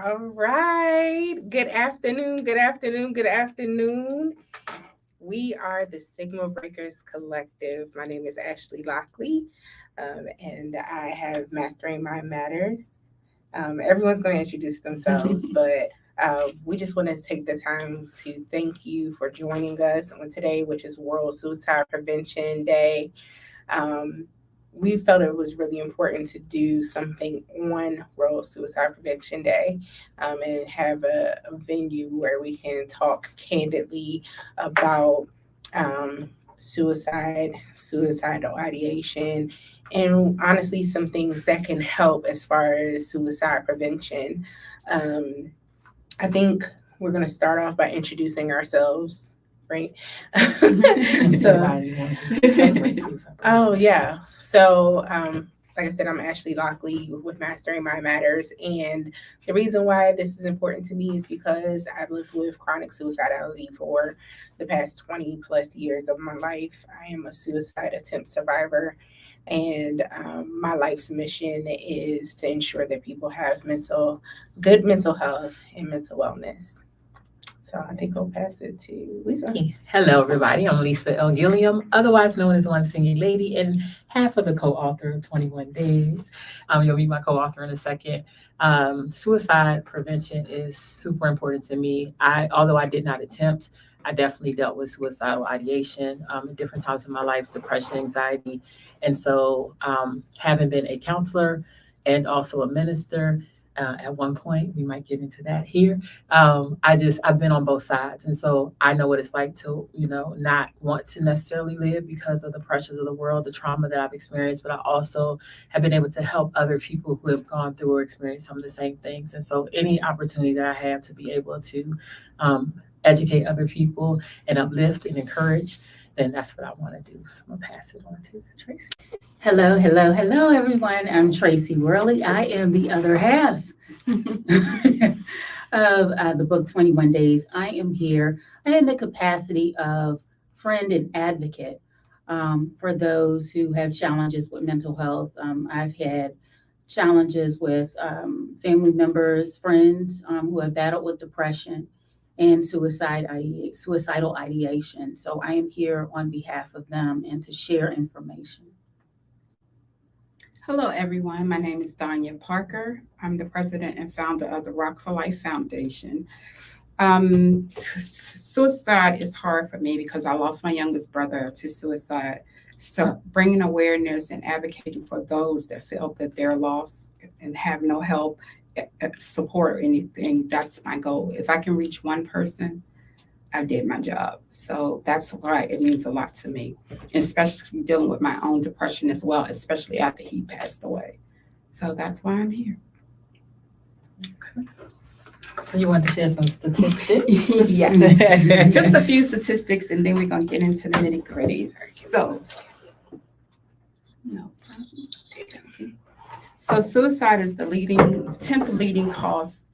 All right. Good afternoon. Good afternoon. Good afternoon. We are the Sigma Breakers Collective. My name is Ashley Lockley, and I have Mastering Mind Matters. Everyone's going to introduce themselves, but we just want to take the time to thank you for joining us on today, which is World Suicide Prevention Day. Um, we felt it was really important to do something on World Suicide Prevention Day and have a venue where we can talk candidly about suicide, suicidal ideation, and honestly, some things that can help as far as suicide prevention. Um, I think we're going to start off by introducing ourselves, right? So, oh yeah. So, like I said, I'm Ashley Lockley with Mastering My Matters, and the reason why this is important to me is because I've lived with chronic suicidality for the past 20 plus years of my life. I am a suicide attempt survivor, and my life's mission is to ensure that people have good mental health and mental wellness. So I think I'll pass it to Lisa. Hello, everybody. I'm Lisa L. Gilliam, otherwise known as One Single Lady, and half of the co-author of 21 Days. You'll meet my co-author in a second. Suicide prevention is super important to me. Although I did not attempt, I definitely dealt with suicidal ideation at different times in my life, depression, anxiety. And so, having been a counselor and also a minister, at one point, we might get into that here. I've been on both sides. And so I know what it's like to, not want to necessarily live because of the pressures of the world, the trauma that I've experienced, but I also have been able to help other people who have gone through or experienced some of the same things. And so any opportunity that I have to be able to educate other people and uplift and encourage, then that's what I want to do. So I'm gonna pass it on to Tracy. Hello, hello, hello, everyone. I'm Tracy Worley. I am the other half of the book 21 Days. I am here in the capacity of friend and advocate for those who have challenges with mental health. I've had challenges with family members, friends who have battled with depression and suicidal ideation. So I am here on behalf of them and to share information. Hello, everyone. My name is Danya Parker. I'm the president and founder of the Rock for Life Foundation. Suicide is hard for me because I lost my youngest brother to suicide. So, bringing awareness and advocating for those that feel that they're lost and have no help, support, or anything, that's my goal. If I can reach one person, I did my job. So that's why it means a lot to me, especially dealing with my own depression as well, especially after he passed away. So that's why I'm here. So you want to share some statistics? Yes. Just a few statistics, and then we're going to get into the nitty gritty. So suicide is the 10th leading cause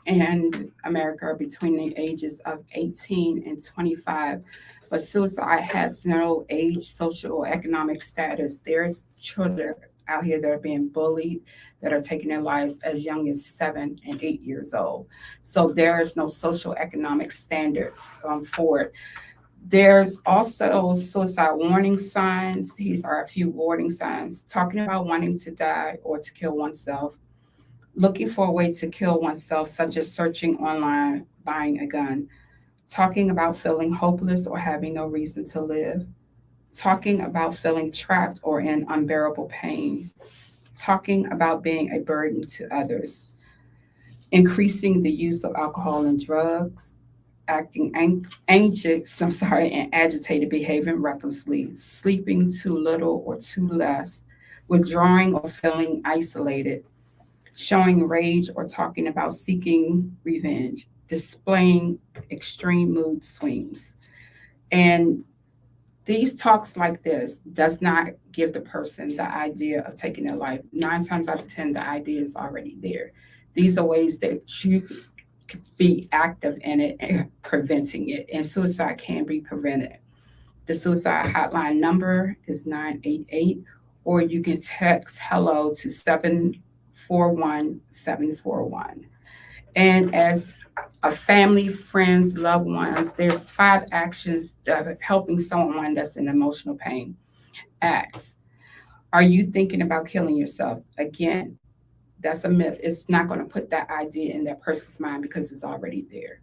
in America between the ages of 18 and 25. But suicide has no age, social, or economic status. There's children out here that are being bullied, that are taking their lives as young as 7 and 8 years old. So there is no social economic standards for it. There's also suicide warning signs. These are a few warning signs. Talking about wanting to die or to kill oneself, looking for a way to kill oneself, such as searching online, buying a gun, talking about feeling hopeless or having no reason to live, talking about feeling trapped or in unbearable pain, talking about being a burden to others, increasing the use of alcohol and drugs, acting anxious, and agitated, behaving recklessly, sleeping too little or too less, withdrawing or feeling isolated, showing rage or talking about seeking revenge, displaying extreme mood swings. And these talks like this does not give the person the idea of taking their life. 9 times out of 10, the idea is already there. These are ways that you could be active in it and preventing it. And suicide can be prevented. The suicide hotline number is 988, or you can text hello to 41741. And as a family, friends, loved ones, there's 5 actions of helping someone that's in emotional pain. Acts. Are you thinking about killing yourself? Again, that's a myth. It's not going to put that idea in that person's mind because it's already there.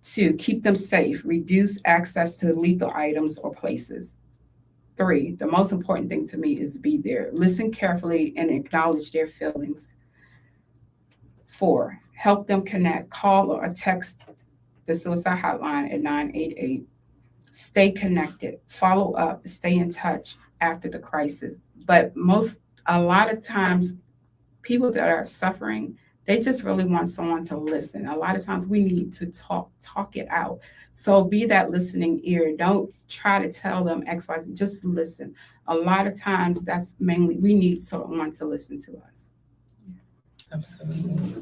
2, keep them safe. Reduce access to lethal items or places. 3, the most important thing to me is be there. Listen carefully and acknowledge their feelings. 4, help them connect. Call or text the suicide hotline at 988. Stay connected. Follow up. Stay in touch after the crisis. But a lot of times, people that are suffering, they just really want someone to listen. A lot of times we need to talk it out. So be that listening ear. Don't try to tell them X, Y, Z. Just listen. A lot of times that's mainly, we need someone to listen to us. Absolutely.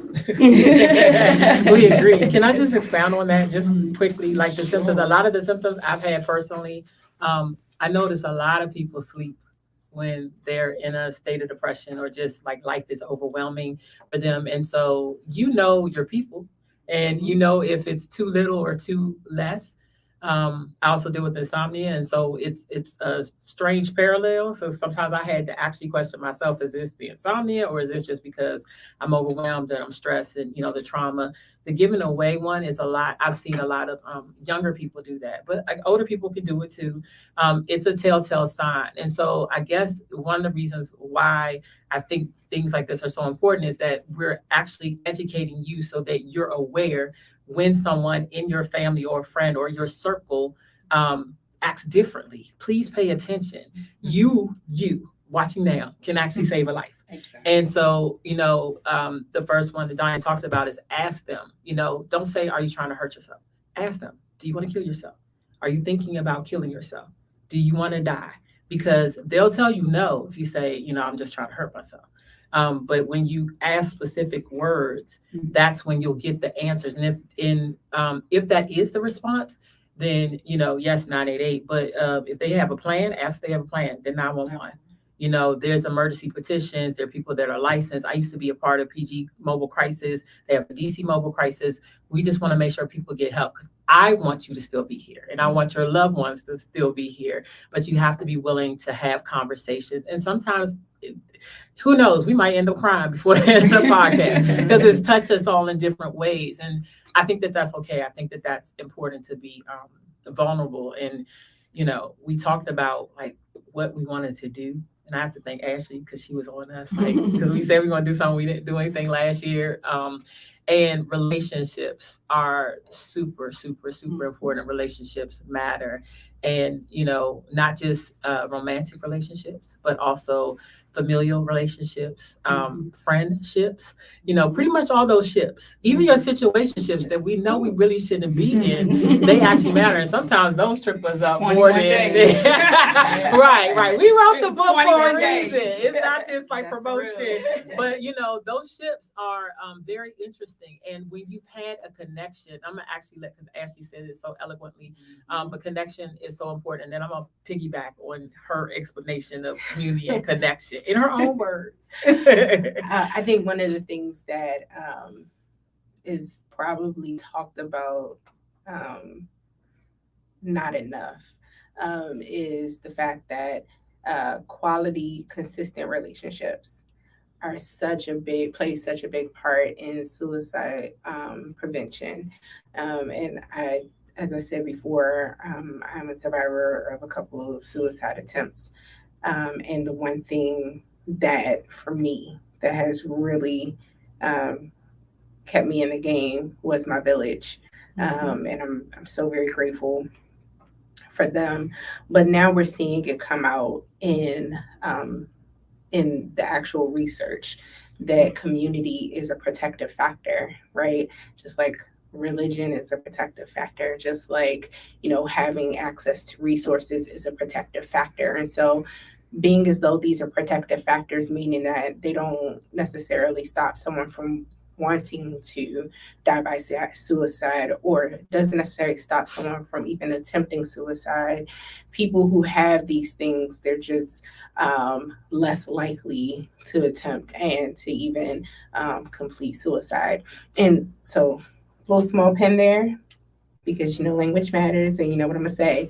We agree. Can I just expound on that just quickly? Like the symptoms, a lot of the symptoms I've had personally, I notice a lot of people sleep when they're in a state of depression or just like life is overwhelming for them. And so you know your people and you know if it's too little or too less. I also deal with insomnia, and so it's a strange parallel. So sometimes I had to actually question myself: is this the insomnia, or is this just because I'm overwhelmed and I'm stressed and the trauma? The giving away one is a lot. I've seen a lot of younger people do that, but like, older people can do it too. It's a telltale sign, and so I guess one of the reasons why I think things like this are so important is that we're actually educating you so that you're aware when someone in your family or friend or your circle acts differently. Please pay attention. You watching now can actually save a life. Exactly. And so, the first one that Diane talked about is ask them, don't say, are you trying to hurt yourself? Ask them, do you want to kill yourself? Are you thinking about killing yourself? Do you want to die? Because they'll tell you no if you say, I'm just trying to hurt myself. But when you ask specific words, that's when you'll get the answers. And if that is the response, then yes, 988. But if they have a plan, ask if they have a plan. Then 911. There's emergency petitions. There are people that are licensed. I used to be a part of PG Mobile Crisis. They have a DC Mobile Crisis. We just want to make sure people get help because I want you to still be here and I want your loved ones to still be here. But you have to be willing to have conversations. And sometimes, who knows, we might end up crying before the end of the podcast because it's touched us all in different ways. And I think that that's okay. I think that that's important to be vulnerable. And, we talked about like what we wanted to do. And I have to thank Ashley because she was on us, because we said we were going to do something. We didn't do anything last year. And relationships are super, super, super important. Relationships matter. And, not just romantic relationships, but also familial relationships, friendships, pretty much all those ships, even your situationships that we know we really shouldn't be in, they actually matter. And sometimes those trip us up more than right. We wrote the book for a reason. It's not just like promotion, but those ships are very interesting. And when you've had a connection, I'm gonna actually because Ashley said it so eloquently, but connection is so important. And then I'm gonna piggyback on her explanation of community and connection in her own words. I think one of the things that is probably talked about not enough is the fact that quality, consistent relationships play such a big part in suicide prevention. And as I said before, I'm a survivor of a couple of suicide attempts. And the one thing that for me that has really kept me in the game was my village. And I'm so very grateful for them. But now we're seeing it come out in the actual research that community is a protective factor, right? Just like religion is a protective factor, just like, having access to resources is a protective factor. And so being as though these are protective factors, meaning that they don't necessarily stop someone from wanting to die by suicide, or doesn't necessarily stop someone from even attempting suicide. People who have these things, they're just less likely to attempt and to even complete suicide. And so, little small pen there, because you know language matters, and you know what I'm gonna say.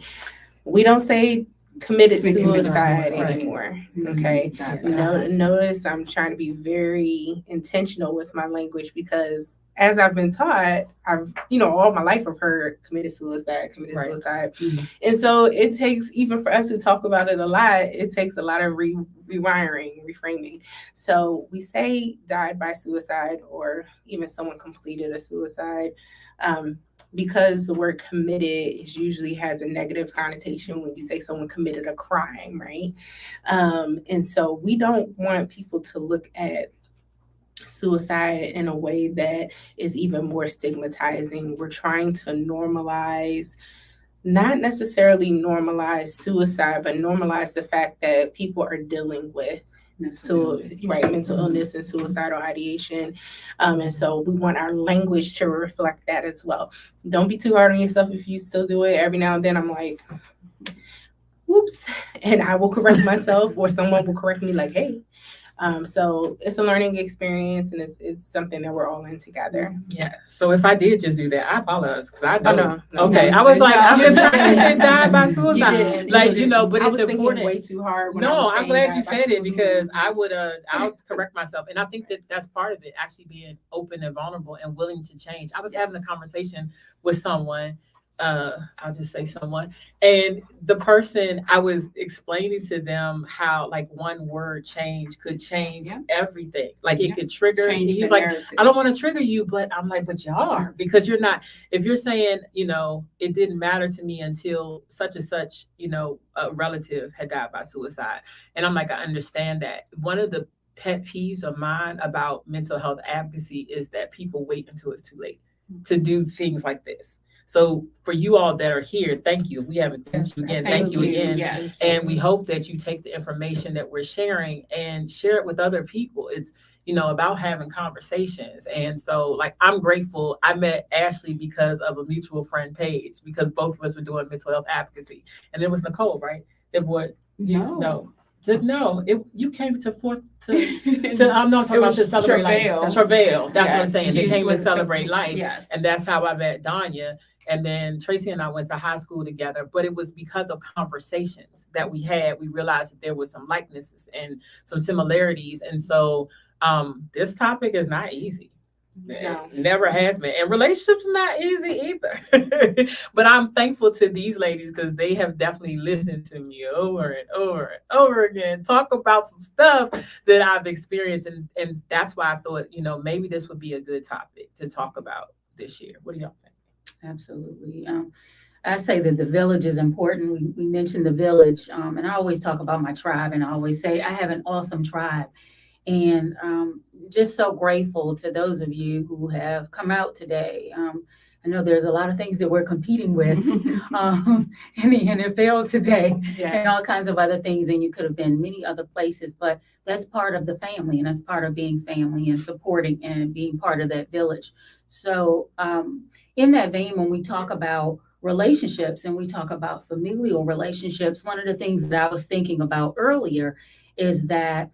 We don't say committed suicide Right. anymore. Okay. Notice I'm trying to be very intentional with my language, because as I've been taught, I've, all my life I've heard committed suicide. Mhm. And so it takes, even for us to talk about it a lot, it takes a lot of rewiring, reframing. So we say died by suicide, or even someone completed a suicide. Because the word committed usually has a negative connotation when you say someone committed a crime, right? And so we don't want people to look at suicide in a way that is even more stigmatizing. We're trying to normalize, not necessarily normalize suicide, but normalize the fact that people are dealing with mental illness and suicidal ideation. And so we want our language to reflect that as well. Don't be too hard on yourself if you still do it. Every now and then I'm like, whoops, and I will correct myself, or someone will correct me like, hey. So it's a learning experience, and it's something that we're all in together. Yeah. So if I did just do that, I apologize, because I Oh, don't. no. Okay. I was like, No. I'm just trying to say died by You suicide. didn't. Like, You but I it's was thinking important. way too hard. When I No, was I'm saying glad died you by said it, suicide. because I'll correct myself. And I think that's part of it, actually being open and vulnerable and willing to change. I was having a conversation with someone, I'll just say someone, and the person, I was explaining to them how like one word change could change everything. Like it could trigger. Change He's the like, narrative. I don't want to trigger you, but I'm like, but you are, because you're not. If you're saying, it didn't matter to me until such and such, a relative had died by suicide, and I'm like, I understand that. One of the pet peeves of mine about mental health advocacy is that people wait until it's too late to do things like this. So for you all that are here, thank you. If we haven't thanked you again, thank you again. Yes. And we hope that you take the information that we're sharing and share it with other people. It's, about having conversations. And so like, I'm grateful. I met Ashley because of a mutual friend page, because both of us were doing mental health advocacy. And there was Nicole, right? That would, No. You came to I'm not talking about to celebrate life. Travail. That's what I'm saying. They came to celebrate life. Yes. And that's how I met Danya. And then Tracy and I went to high school together, but it was because of conversations that we had. We realized that there was some likenesses and some similarities. And so this topic is not easy. No. It never has been. And relationships are not easy either. But I'm thankful to these ladies, because they have definitely listened to me over and over and over again, talk about some stuff that I've experienced. And that's why I thought, maybe this would be a good topic to talk about this year. What do y'all think? Absolutely. I say that the village is important. We mentioned the village, and I always talk about my tribe, and I always say I have an awesome tribe. And just so grateful to those of you who have come out today. I know there's a lot of things that we're competing with in the NFL today, and all kinds of other things, and you could have been many other places, but that's part of the family, and that's part of being family and supporting and being part of that village. So in that vein, when we talk about relationships and we talk about familial relationships, one of the things that I was thinking about earlier is that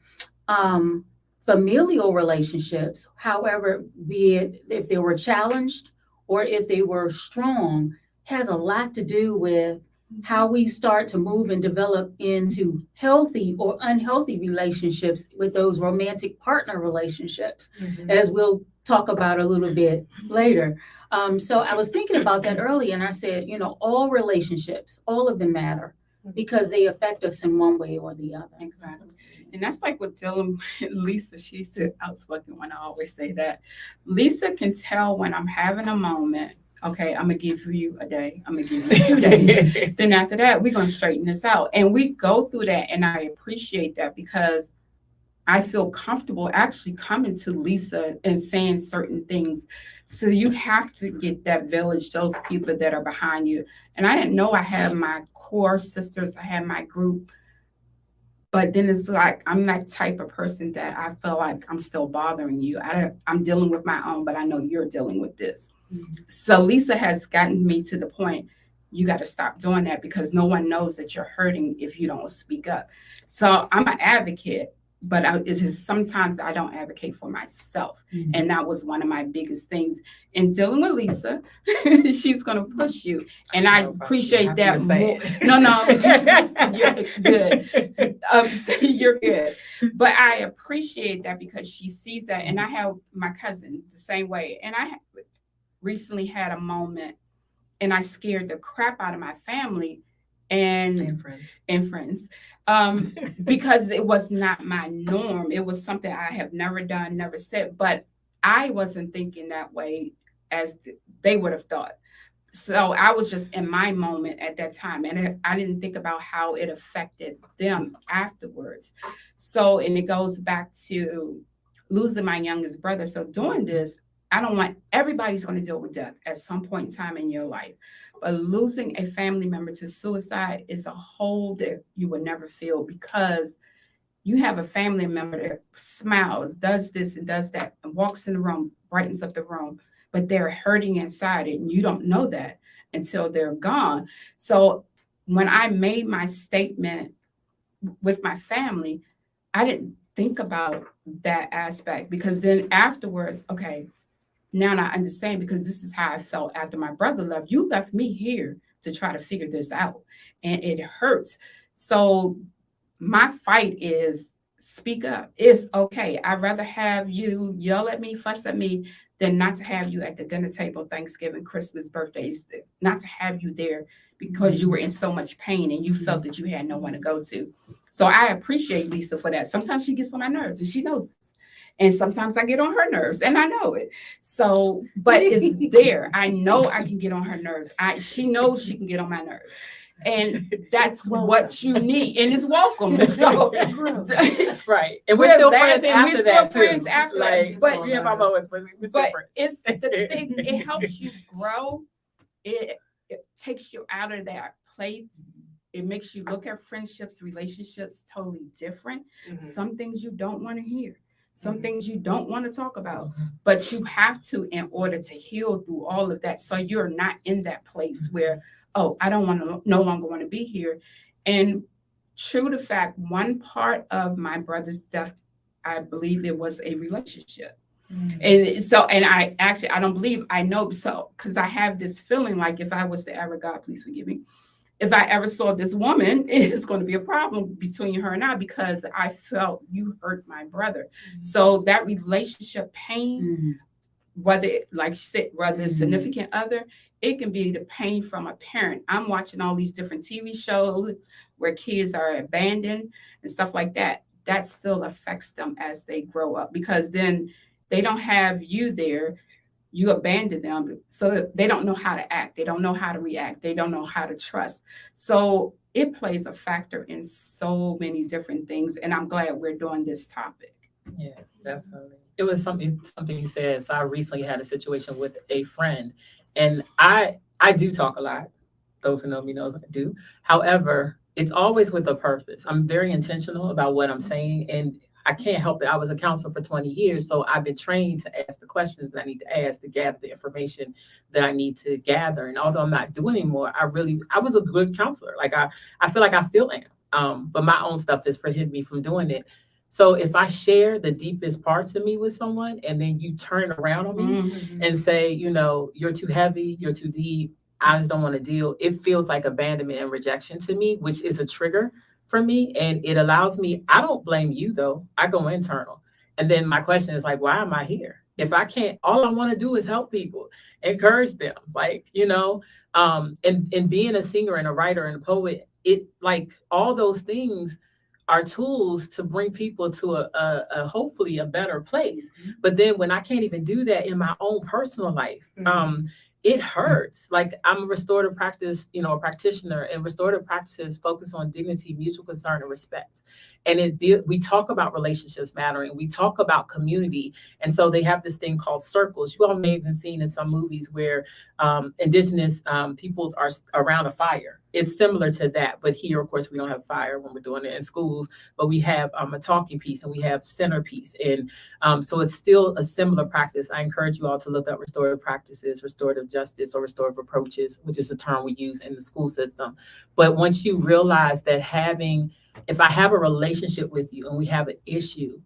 familial relationships, however, be it if they were challenged or if they were strong, has a lot to do with how we start to move and develop into healthy or unhealthy relationships with those romantic partner relationships, as we'll talk about a little bit later. So I was thinking about that earlier, and I said, all relationships, all of them matter, because they affect us in one way or the other. Exactly. And that's like what Dylan, Lisa, she's the outspoken one. I always say that. Lisa can tell when I'm having a moment. Okay, I'm going to give you a day. I'm going to give you 2 days. Then after that, we're going to straighten this out. And we go through that. And I appreciate that, because I feel comfortable actually coming to Lisa and saying certain things. So you have to get that village, those people that are behind you. And I didn't know I had my core sisters. I had my group. But then it's like, I'm that type of person that I feel like I'm still bothering you. I'm dealing with my own, but I know you're dealing with this. So Lisa has gotten me to the point, you got to stop doing that because no one knows that you're hurting if you don't speak up. So I'm an advocate, but sometimes I don't advocate for myself. Mhm. And that was one of my biggest things in dealing with Lisa. She's going to push you. And I appreciate that more. No, you're good. So you're good. But I appreciate that because she sees that. And I have my cousin the same way. And I recently had a moment and I scared the crap out of my family and friends because it was not my norm. It was something I have never done, never said, but I wasn't thinking that way as they would have thought. So I was just in my moment at that time, and I didn't think about how it affected them afterwards. So, and it goes back to losing my youngest brother. So doing this, I don't want everybody's going to deal with death at some point in time in your life. But losing a family member to suicide is a hole that you will never feel because you have a family member that smiles, does this and does that, and walks in the room, brightens up the room, but they're hurting inside it. And you don't know that until they're gone. So when I made my statement with my family, I didn't think about that aspect because then afterwards, okay, now I understand because this is how I felt after my brother left. You left me here to try to figure this out, and it hurts. So my fight is speak up. It's okay. I'd rather have you yell at me, fuss at me, than not to have you at the dinner table, Thanksgiving, Christmas, birthdays, not to have you there because you were in so much pain and you felt that you had no one to go to. So I appreciate Lisa for that. Sometimes she gets on my nerves and she knows this. And sometimes I get on her nerves and I know it. So, but it's there. I know I can get on her nerves. She knows she can get on my nerves. And that's what you need. And it's welcome. So right. And we're still friends laughing. after We're that still friends too. after Like, that. But we have our moments, but we're still friends. It's the thing, it helps you grow. It takes you out of that place. It makes you look at friendships, relationships totally different. Mhm. Some things you don't want to hear. Some things you don't want to talk about, but you have to in order to heal through all of that. So you're not in that place where, oh, I don't want to, no longer want to be here. And true to fact, one part of my brother's death, I believe it was a relationship. And so, and I don't believe, I know, so, because I have this feeling like if I was to ever, God, please forgive me, if I ever saw this woman, it's going to be a problem between her and I because I felt you hurt my brother. So that relationship pain, whether it's significant other, it can be the pain from a parent. I'm watching all these different TV shows where kids are abandoned and stuff like that. That still affects them as they grow up because then they don't have you there. You abandon them, so they don't know how to act. They don't know how to react. They don't know how to trust. So it plays a factor in so many different things. And I'm glad we're doing this topic. Yeah, definitely. It was something you said. So I recently had a situation with a friend, and I do talk a lot. Those who know me knows I do. However, it's always with a purpose. I'm very intentional about what I'm saying, and I can't help it. I was a counselor for 20 years, so I've been trained to ask the questions that I need to ask to gather the information that I need to gather. And although I'm not doing anymore, I was a good counselor. Like I feel like I still am. But my own stuff has prohibited me from doing it. So if I share the deepest parts of me with someone and then you turn around on me and say, you're too heavy, you're too deep, I just don't want to deal, it feels like abandonment and rejection to me, which is a trigger for me. And it allows me, I don't blame you though. I go internal. And then my question is like, why am I here? If I can't, all I want to do is help people, encourage them, and being a singer and a writer and a poet, it like all those things are tools to bring people to a hopefully a better place. But then when I can't even do that in my own personal life, it hurts. Like I'm a restorative practice, a practitioner, and restorative practices focus on dignity, mutual concern, and respect. And we talk about relationships mattering. We talk about community. And so they have this thing called circles. You all may have even seen in some movies where indigenous peoples are around a fire. It's similar to that. But here, of course, we don't have fire when we're doing it in schools, but we have a talking piece and we have centerpiece. And so it's still a similar practice. I encourage you all to look up restorative practices, restorative justice, or restorative approaches, which is a term we use in the school system. But once you realize that if I have a relationship with you and we have an issue,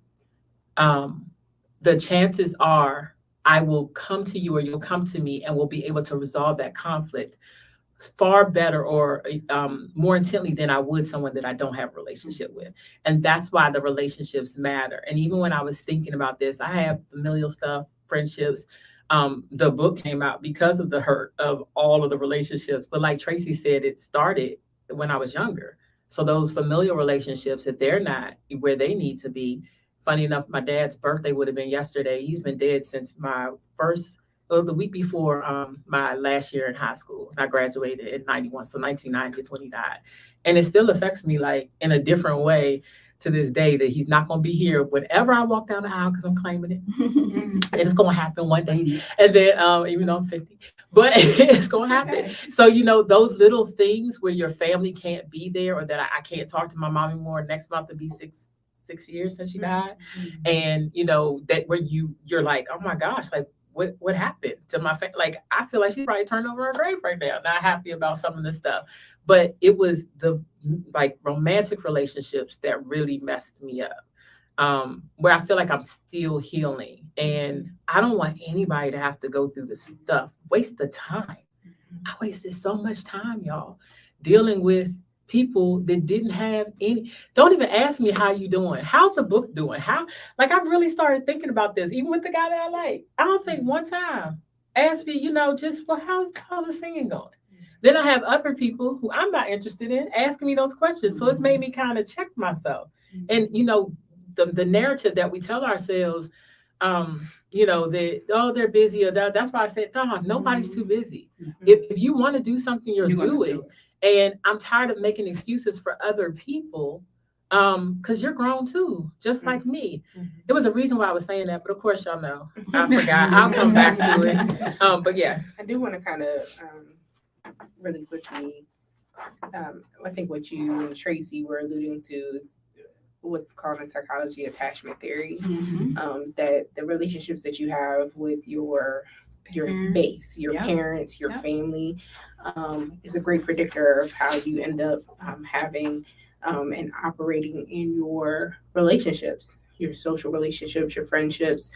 the chances are I will come to you or you'll come to me and we'll be able to resolve that conflict far better or more intently than I would someone that I don't have a relationship with. And that's why the relationships matter. And even when I was thinking about this, I have familial stuff, friendships. The book came out because of the hurt of all of the relationships. But like Tracy said, it started when I was younger. So those familial relationships, if they're not where they need to be, funny enough, my dad's birthday would have been yesterday. He's been dead since the week before my last year in high school. I graduated in 91, so 1990 is when he died. And it still affects me like in a different way to this day that he's not going to be here whenever I walk down the aisle because I'm claiming it. It's going to happen one day. And then, even though I'm 50, but it's going to happen. Okay. So, those little things where your family can't be there or that I can't talk to my mom anymore. Next month it'll be six years since she died. And, that where you're like, oh my gosh, like, what happened to my family? Like, I feel like she's probably turned over her grave right now, not happy about some of this stuff. But it was the romantic relationships that really messed me up, where I feel like I'm still healing. And I don't want anybody to have to go through this stuff, waste the time. I wasted so much time, y'all, dealing with people that didn't have don't even ask me how you doing. How's the book doing? I've really started thinking about this, even with the guy that I like. I don't think one time asked me, just, well, how's the singing going? Then I have other people who I'm not interested in asking me those questions. So it's made me kind of check myself. And, the narrative that we tell ourselves, that, they're busy or that. That's why I said, no, nobody's too busy. If you want to do something, you'll do it. And I'm tired of making excuses for other people because you're grown too, just like me. It was a reason why I was saying that, but of course, y'all know. I forgot. I'll come back to it. But yeah. I do want to kind of really quickly, I think what you and Tracy were alluding to is what's called in psychology attachment theory, that the relationships that you have with your base, your parents, your family, is a great predictor of how you end up having and operating in your relationships, your social relationships, your friendships,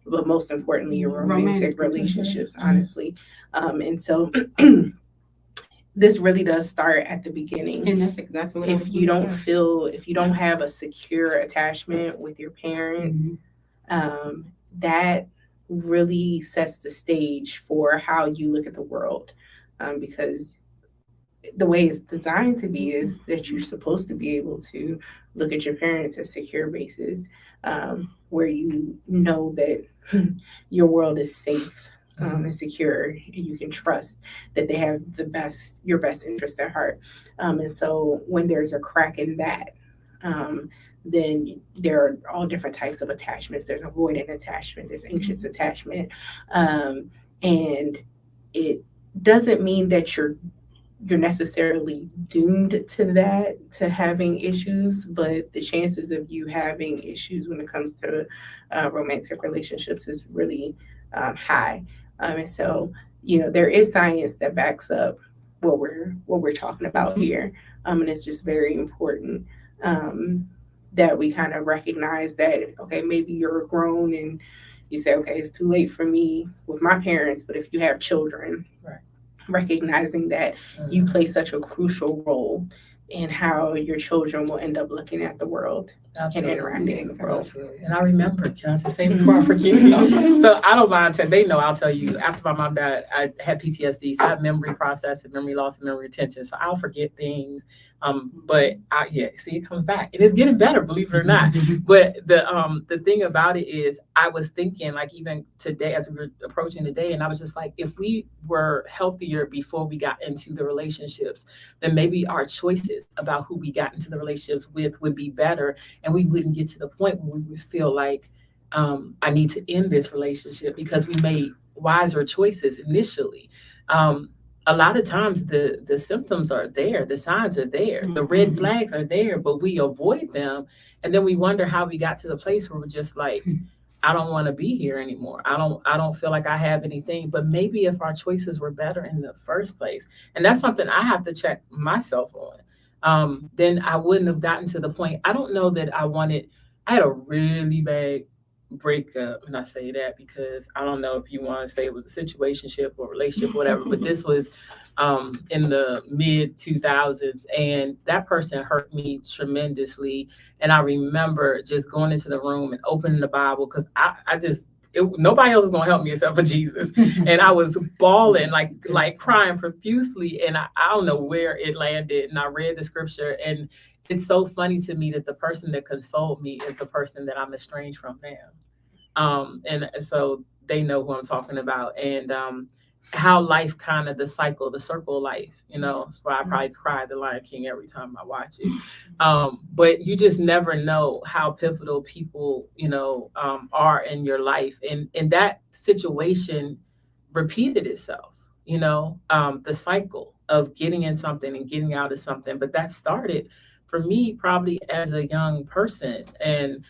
but most importantly, your romantic relationships, honestly. And so this really does start at the beginning. And that's exactly what if you don't have a secure attachment with your parents, that really sets the stage for how you look at the world, because the way it's designed to be is that you're supposed to be able to look at your parents as secure bases, where you know that your world is safe and secure, and you can trust that they have your best interest at heart. And so when there's a crack in that, then there are all different types of attachments. There's avoidant attachment, there's anxious attachment. And it doesn't mean that you're necessarily doomed to having issues, but the chances of you having issues when it comes to romantic relationships is really high. And so, there is science that backs up what we're talking about here. And it's just very important that we kind of recognize that, okay, maybe you're grown and you say, okay, it's too late for me with my parents, but if you have children, right, recognizing that you play such a crucial role in how your children will end up looking at the world and interacting in the world. Absolutely. And I remember, can I just say before I forget? So I don't mind, they know I'll tell you, after my mom died, I had PTSD, so I have memory process and memory loss and memory retention. So I'll forget things But see, it comes back and it's getting better, believe it or not. But the thing about it is, I was thinking, like, even today as we were approaching the day, and I was just like, if we were healthier before we got into the relationships, then maybe our choices about who we got into the relationships with would be better, and we wouldn't get to the point where we would feel like I need to end this relationship because we made wiser choices initially. A lot of times the symptoms are there, the signs are there, the red flags are there, but we avoid them. And then we wonder how we got to the place where we're just like, I don't want to be here anymore. I don't feel like I have anything. But maybe if our choices were better in the first place, and that's something I have to check myself on, then I wouldn't have gotten to the point. I don't know that I had a really bad breakup, and I say that because I don't know if you want to say it was a situationship or relationship or whatever, but this was in the mid 2000s, and that person hurt me tremendously. And I remember just going into the room and opening the Bible because nobody else was gonna help me except for Jesus, and I was bawling, like crying profusely, and I don't know where it landed, and I read the scripture, and it's so funny to me that the person that consoled me is the person that I'm estranged from now. And so they know who I'm talking about, and how life kind of the circle of life, that's why I probably cry the Lion King every time I watch it. But you just never know how pivotal people, are in your life. And that situation repeated itself, the cycle of getting in something and getting out of something. But that started for me probably as a young person, and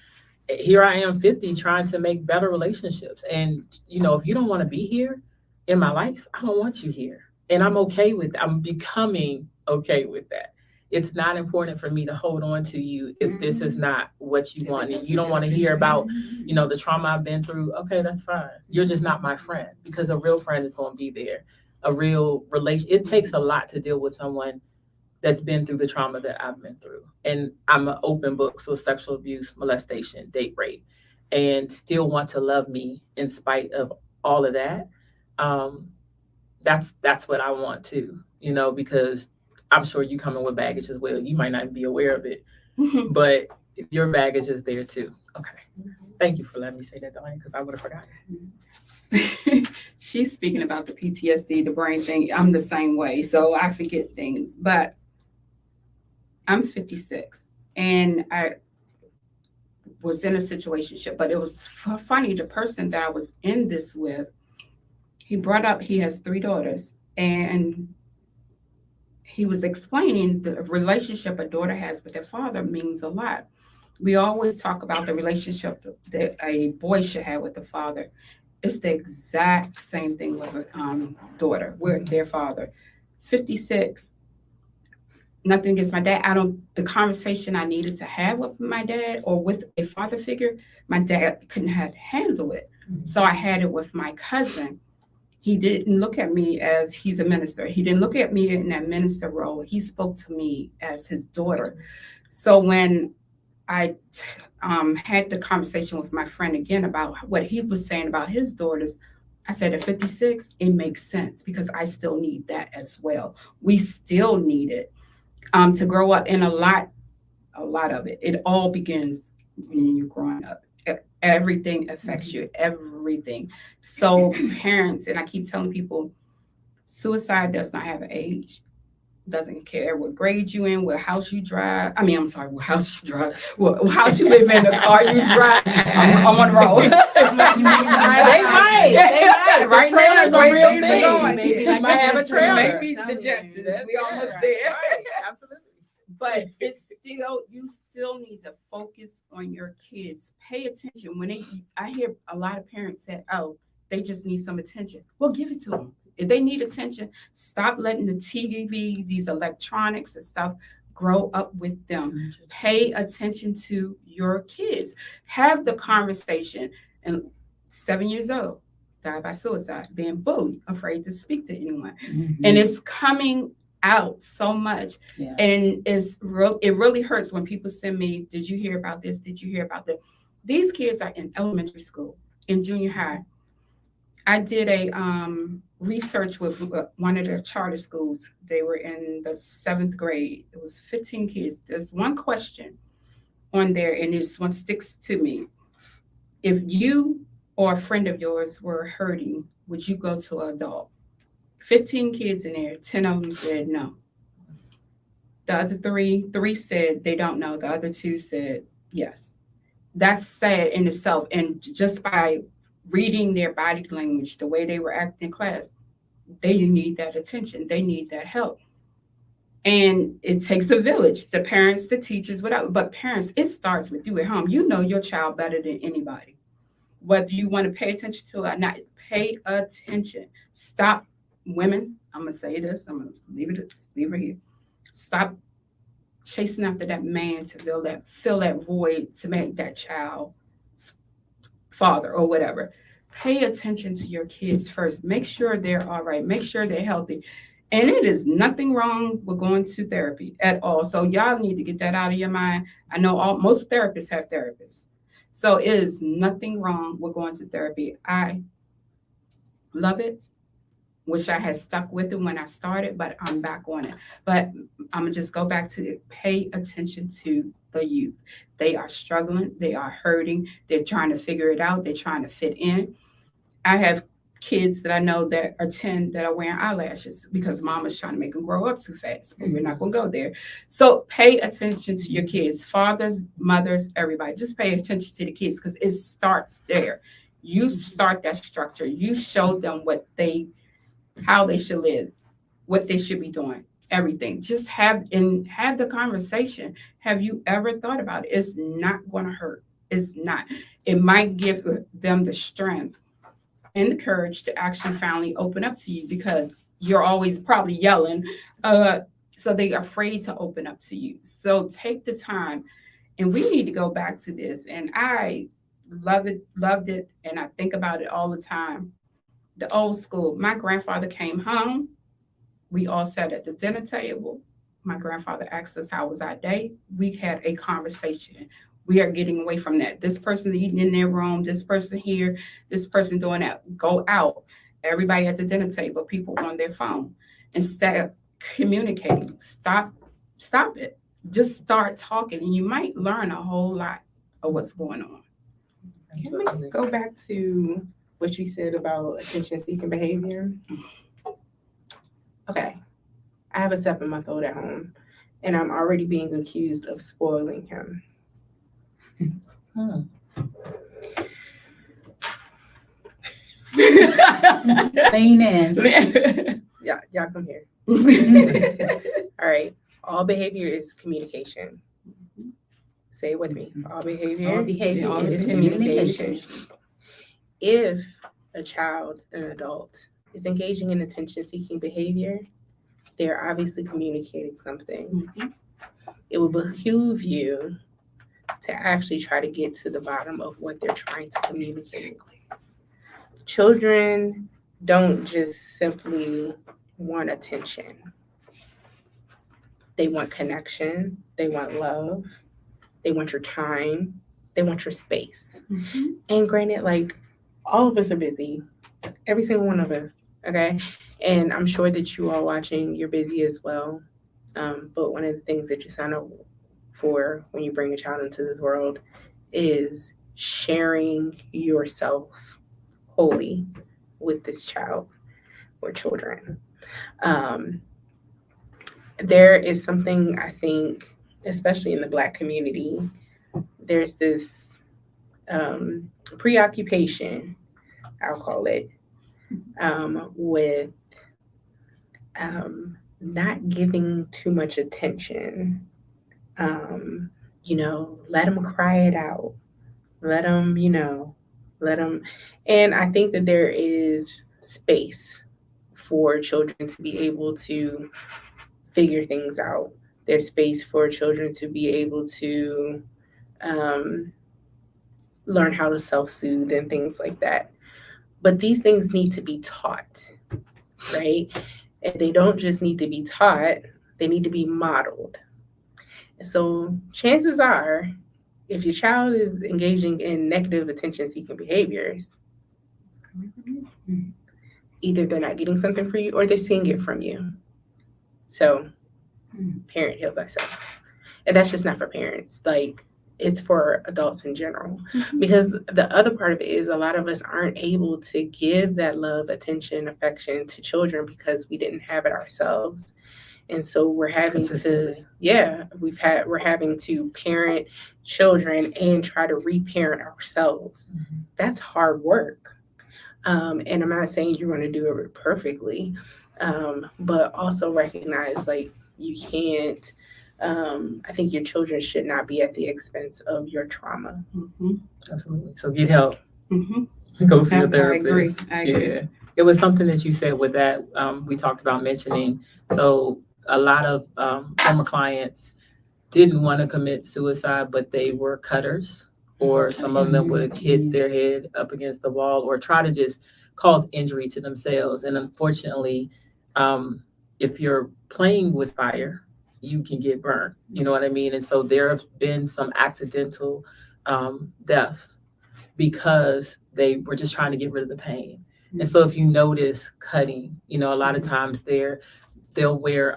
here I am 50 trying to make better relationships. And if you don't want to be here in my life, I don't want you here, and I'm becoming okay with that. It's not important for me to hold on to you if this is not what you want, and you don't want to hear about the trauma I've been through. Okay, that's fine. You're just not my friend, because a real friend is going to be there. A real relation. It takes a lot to deal with someone that's been through the trauma that I've been through. And I'm an open book, so sexual abuse, molestation, date rape, and still want to love me in spite of all of that. That's what I want to, because I'm sure you come in with baggage as well. You might not be aware of it, but your baggage is there too. Okay. Thank you for letting me say that, Diane, because I would have forgotten. She's speaking about the PTSD, the brain thing. I'm the same way, so I forget things. But I'm 56, and I was in a situationship, but it was funny. The person that I was in this with, he brought up he has 3 daughters, and he was explaining the relationship a daughter has with their father means a lot. We always talk about the relationship that a boy should have with the father. It's the exact same thing with a daughter with their father. 56, nothing against my dad. The conversation I needed to have with my dad or with a father figure, my dad couldn't handle it. So I had it with my cousin. He didn't look at me as he's a minister. He didn't look at me in that minister role. He spoke to me as his daughter. So when I had the conversation with my friend again about what he was saying about his daughters, I said at 56, it makes sense because I still need that as well. We still need it to grow up, and a lot of it. It all begins when you're growing up. Everything affects you, everything. So parents, and I keep telling people, suicide does not have an age. Doesn't care what grade you in, what house you drive. What house you drive, what house you live in, the car you drive. I'm on the road. They might. Right now, it's a real thing. thing. Maybe You might have a trailer. Maybe the Jetsons. We almost there. Right. Absolutely. But it's still, you still need to focus on your kids. Pay attention. I hear a lot of parents say, "Oh, they just need some attention." Well, give it to them. If they need attention, stop letting the TV, these electronics and stuff grow up with them. Pay attention to your kids. Have the conversation. And 7 years old, died by suicide, being bullied, afraid to speak to anyone. And it's coming out so much. Yes. And it really hurts when people send me, did you hear about this? Did you hear about that? These kids are in elementary school, in junior high. I did a research with one of their charter schools. They were in the 7th grade. It was 15 kids. There's one question on there, and this one sticks to me. If you or a friend of yours were hurting, would you go to an adult? 15 kids in there, 10 of them said no. The other three said they don't know. The other 2 said yes. That's sad in itself. And just by reading their body language, the way they were acting in class, they need that attention. They need that help. And it takes a village, the parents, the teachers, whatever. But parents, it starts with you at home. You know your child better than anybody. Whether you want to pay attention to it or not, pay attention. Stop, women. I'm gonna say this. I'm gonna leave it here. Stop chasing after that man to fill that void to make that child's father or whatever. Pay attention to your kids first. Make sure they're all right. Make sure they're healthy. And it is nothing wrong with going to therapy at all. So y'all need to get that out of your mind. I know most therapists have therapists. So it is nothing wrong with going to therapy. I love it. Wish I had stuck with it when I started, but I'm back on it. But I'm gonna just go back to it. Pay attention to the youth. They are struggling. They are hurting. They're trying to figure it out. They're trying to fit in. I have kids that I know that are 10 that are wearing eyelashes because mama's trying to make them grow up too fast, but we're not going to go there. So pay attention to your kids, fathers, mothers, everybody. Just pay attention to the kids because it starts there. You start that structure. You show them how they should live, what they should be doing, everything. Just have the conversation. Have you ever thought about it? It's not going to hurt. It's not. It might give them the strength and the courage to actually finally open up to you because you're always probably yelling. So they're afraid to open up to you. So take the time. And we need to go back to this. And I loved it. And I think about it all the time. The old school. My grandfather came home. We all sat at the dinner table. My grandfather asked us how was our day. We had a conversation. We are getting away from that. This person's eating in their room, this person here, this person doing that. Go out. Everybody at the dinner table, people on their phone. Instead of communicating, stop it. Just start talking and you might learn a whole lot of what's going on. Can we go back to what you said about attention-seeking behavior? Okay. I have a 7-month-old at home and I'm already being accused of spoiling him. Lean in. Y'all come here. All right. All behavior is communication. Say it with me. All behavior is communication. If a child, an adult, is engaging in attention-seeking behavior, they're obviously communicating something. Mm-hmm. It will behoove you to actually try to get to the bottom of what they're trying to communicate. Children don't just simply want attention. They want connection. They want love. They want your time. They want your space. Mm-hmm. And granted, like, all of us are busy. Every single one of us, okay? And I'm sure that you all watching, you're busy as well. But one of the things that you sign up for when you bring a child into this world is sharing yourself wholly with this child or children. There is something, I think, especially in the Black community, there's this preoccupation, I'll call it, with not giving too much attention. Let them cry it out. Let them, and I think that there is space for children to be able to figure things out. There's space for children to be able to learn how to self-soothe and things like that. But these things need to be taught, right? And they don't just need to be taught, they need to be modeled. And so chances are, if your child is engaging in negative attention-seeking behaviors, Either they're not getting something for you or they're seeing it from you. So parent heal thyself. And that's just not for parents. Like, it's for adults in general. Because the other part of it is a lot of us aren't able to give that love, attention, affection to children because we didn't have it ourselves. And so we're having to, Consistently. we're having to parent children and try to reparent ourselves. That's hard work. And I'm not saying you're going to do it perfectly, but also recognize, like, you can't, I think your children should not be at the expense of your trauma. Absolutely. So get help. Mm-hmm. Go see I a therapist. agree. I agree. Yeah. It was something that you said with that, we talked about mentioning. So a lot of former clients didn't want to commit suicide, but they were cutters, or some of them would hit their head up against the wall or try to just cause injury to themselves. And unfortunately, if you're playing with fire, you can get burned. You know what I mean? And so there have been some accidental deaths because they were just trying to get rid of the pain. And so if you notice cutting, a lot of times they'll wear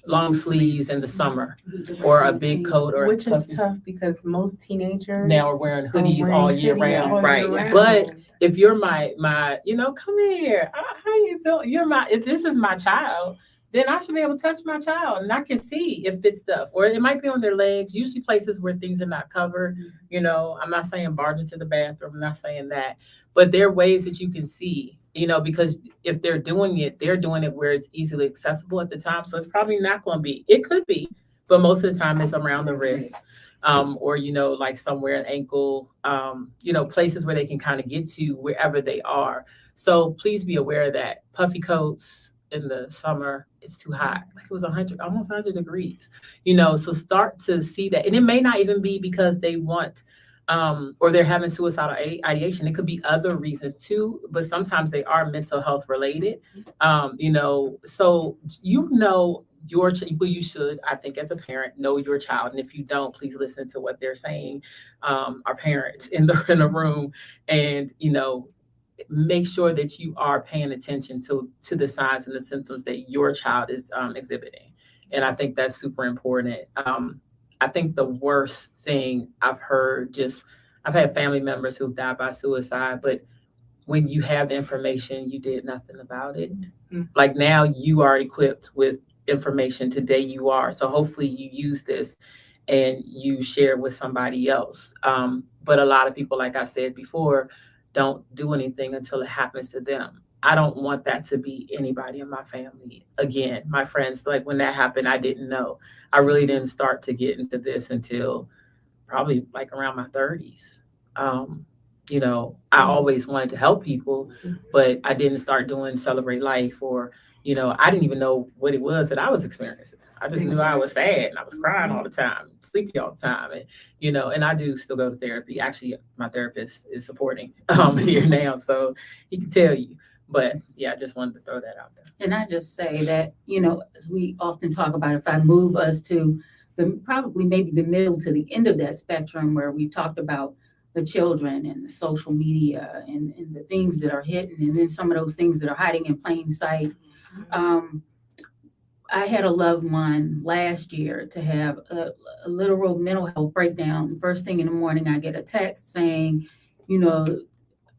long sleeves in the summer or a big coat, or which is tough because most teenagers now are wearing hoodies all year round. all Right. year round. But if you're my, come here, how you doing? If this is my child, then I should be able to touch my child and I can see if it's stuff, or it might be on their legs, usually places where things are not covered. I'm not saying barge into the bathroom, I'm not saying that, but there are ways that you can see, because if they're doing it where it's easily accessible at the time. So it's probably not going to be, it could be, but most of the time it's around the wrist. Or, like somewhere an ankle, places where they can kind of get to wherever they are. So please be aware of that. Puffy coats in the summer, it's too hot. Like it was almost 100 degrees, so start to see that. And it may not even be because they want, or they're having suicidal ideation. It could be other reasons too, but sometimes they are mental health related. So you should, I think, as a parent, know your child. And if you don't, please listen to what they're saying, our parents in the room, and, make sure that you are paying attention to the signs and the symptoms that your child is exhibiting. And I think that's super important. I think the worst thing I've heard, I've had family members who've died by suicide, but when you have the information, you did nothing about it. Like now you are equipped with information today you are. So hopefully you use this and you share with somebody else. But a lot of people, like I said before, don't do anything until it happens to them. I don't want that to be anybody in my family. Again, my friends, like when that happened, I didn't know. I really didn't start to get into this until probably like around my 30s. I always wanted to help people, but I didn't start doing Celebrate Life, or, I didn't even know what it was that I was experiencing. I just knew I was sad and I was crying all the time, sleepy all the time. And, and I do still go to therapy. Actually, my therapist is supporting here now, so he can tell you. But yeah, I just wanted to throw that out there. And I just say that, as we often talk about, if I move us to probably maybe the middle to the end of that spectrum, where we talked about the children and the social media and the things that are hidden, and then some of those things that are hiding in plain sight. I had a loved one last year to have a literal mental health breakdown. First thing in the morning, I get a text saying,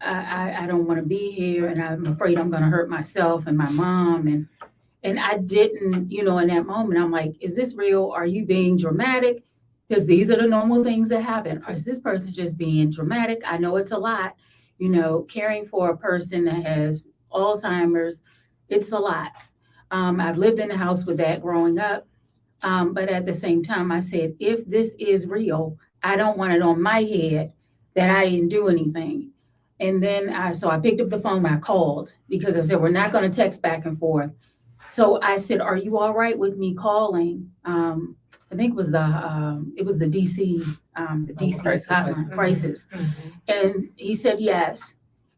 I don't want to be here, and I'm afraid I'm going to hurt myself and my mom. And I didn't, in that moment, I'm like, is this real? Are you being dramatic? Because these are the normal things that happen. Or is this person just being dramatic? I know it's a lot, caring for a person that has Alzheimer's, it's a lot. I've lived in the house with that growing up. But at the same time, I said, if this is real, I don't want it on my head that I didn't do anything. And then I picked up the phone, I called, because I said, we're not going to text back and forth. So I said, are you all right with me calling? I think it was the DC, hotline, crisis. And he said, yes.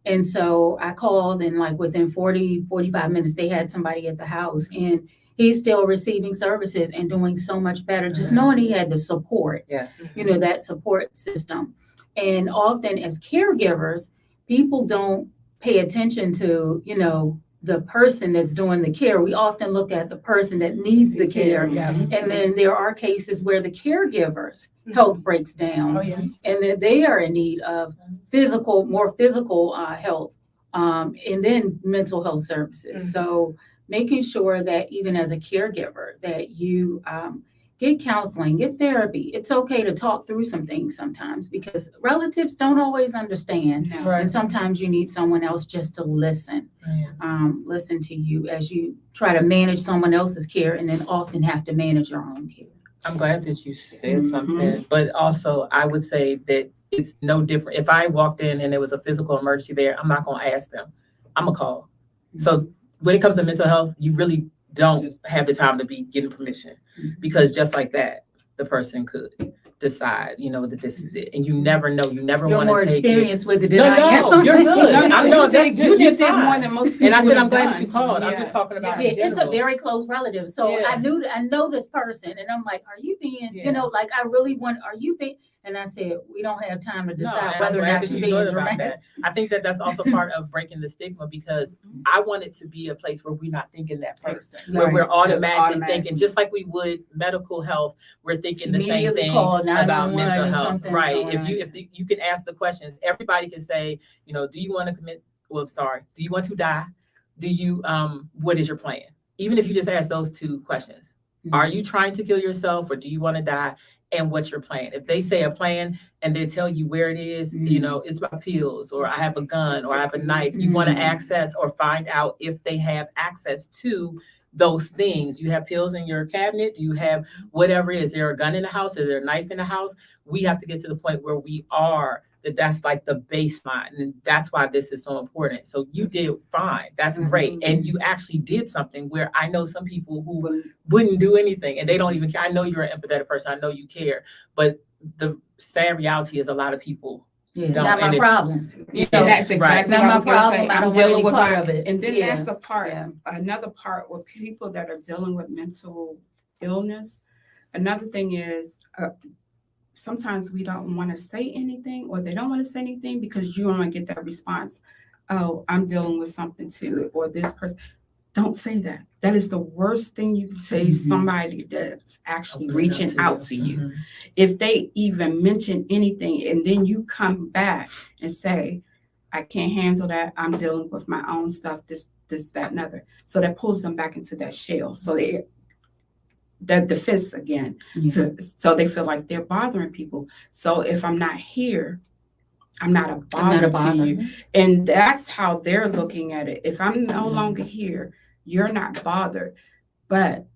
And so I called, and like within 45 minutes, they had somebody at the house, and he's still receiving services and doing so much better. Just knowing he had the support, that support system. And often as caregivers, people don't pay attention to, the person that's doing the care. We often look at the person that needs the care. Yeah. And then there are cases where the caregiver's health breaks down. Oh, yes. And that they are in need of more physical health, and then mental health services. Mhm. So making sure that even as a caregiver, that you get counseling, get therapy. It's okay to talk through some things sometimes because relatives don't always understand. No. Right. And sometimes you need someone else just to listen, Yeah. listen to you as you try to manage someone else's care and then often have to manage your own care. I'm glad that you said Mhm. something, but also I would say that it's no different. If I walked in and there was a physical emergency there, I'm not gonna ask them. I'm gonna call. So when it comes to mental health, you really don't have the time to be getting permission because just like that, the person could decide, that this is it. And you never know. You never You're want more to take it. experienced with it than No, I am. no, you're good. I know that's good. You You're did more fine. than most people. And I said, would I'm have glad done. that you called. I'm just Yes. talking about Yeah, in it's a general. very close relative. So Yeah. I know this person, and I'm like, are you being, Yeah. like, I really want, are you being? And I said, we don't have time to No, decide and whether or I'm glad not that you're you being thought about dramatic. that. I think that that's also part of breaking the stigma because I want it to be a place where we're not thinking that first, where Right. we're Just automatically automatic. thinking, just like we would medical health, we're thinking the same Immediately thing call about 911 mental if health, something's right? going If on. you can ask the questions, everybody can say, do you want to commit? Well, sorry, do you want to die? Do you? What is your plan? Even if you just ask those two questions, are you trying to kill yourself or do you want to die? And what's your plan? If they say a plan and they tell you where it is, it's my pills or I have a gun or I have a knife, you want to access or find out if they have access to those things. You have pills in your cabinet, you have whatever it is. There a gun in the house, is there a knife in the house? We have to get to the point where we are that's like the baseline. And that's why this is so important. So you did fine. That's great. And you actually did something where I know some people who wouldn't do anything and they don't even care. I know you're an empathetic person. I know you care. But the sad reality is a lot of people don't. Not my and problem. And that's exactly Not what I my was gonna problem. say. I I'm don't want dealing any with part my, of it. and then Yeah. that's the part, Yeah. another part with people that are dealing with mental illness. Another thing is, sometimes we don't want to say anything or they don't want to say anything because you don't want to get that response. Oh, I'm dealing with something too, or this person. Don't say that. That is the worst thing you can say to somebody that's actually reaching out to you. If they even mention anything and then you come back and say, I can't handle that. I'm dealing with my own stuff, this, that, and other. So that pulls them back into that shell. So that defense again. So they feel like they're bothering people. So if I'm not here, I'm not a bother to you. And that's how they're looking at it. If I'm no longer here, you're not bothered. But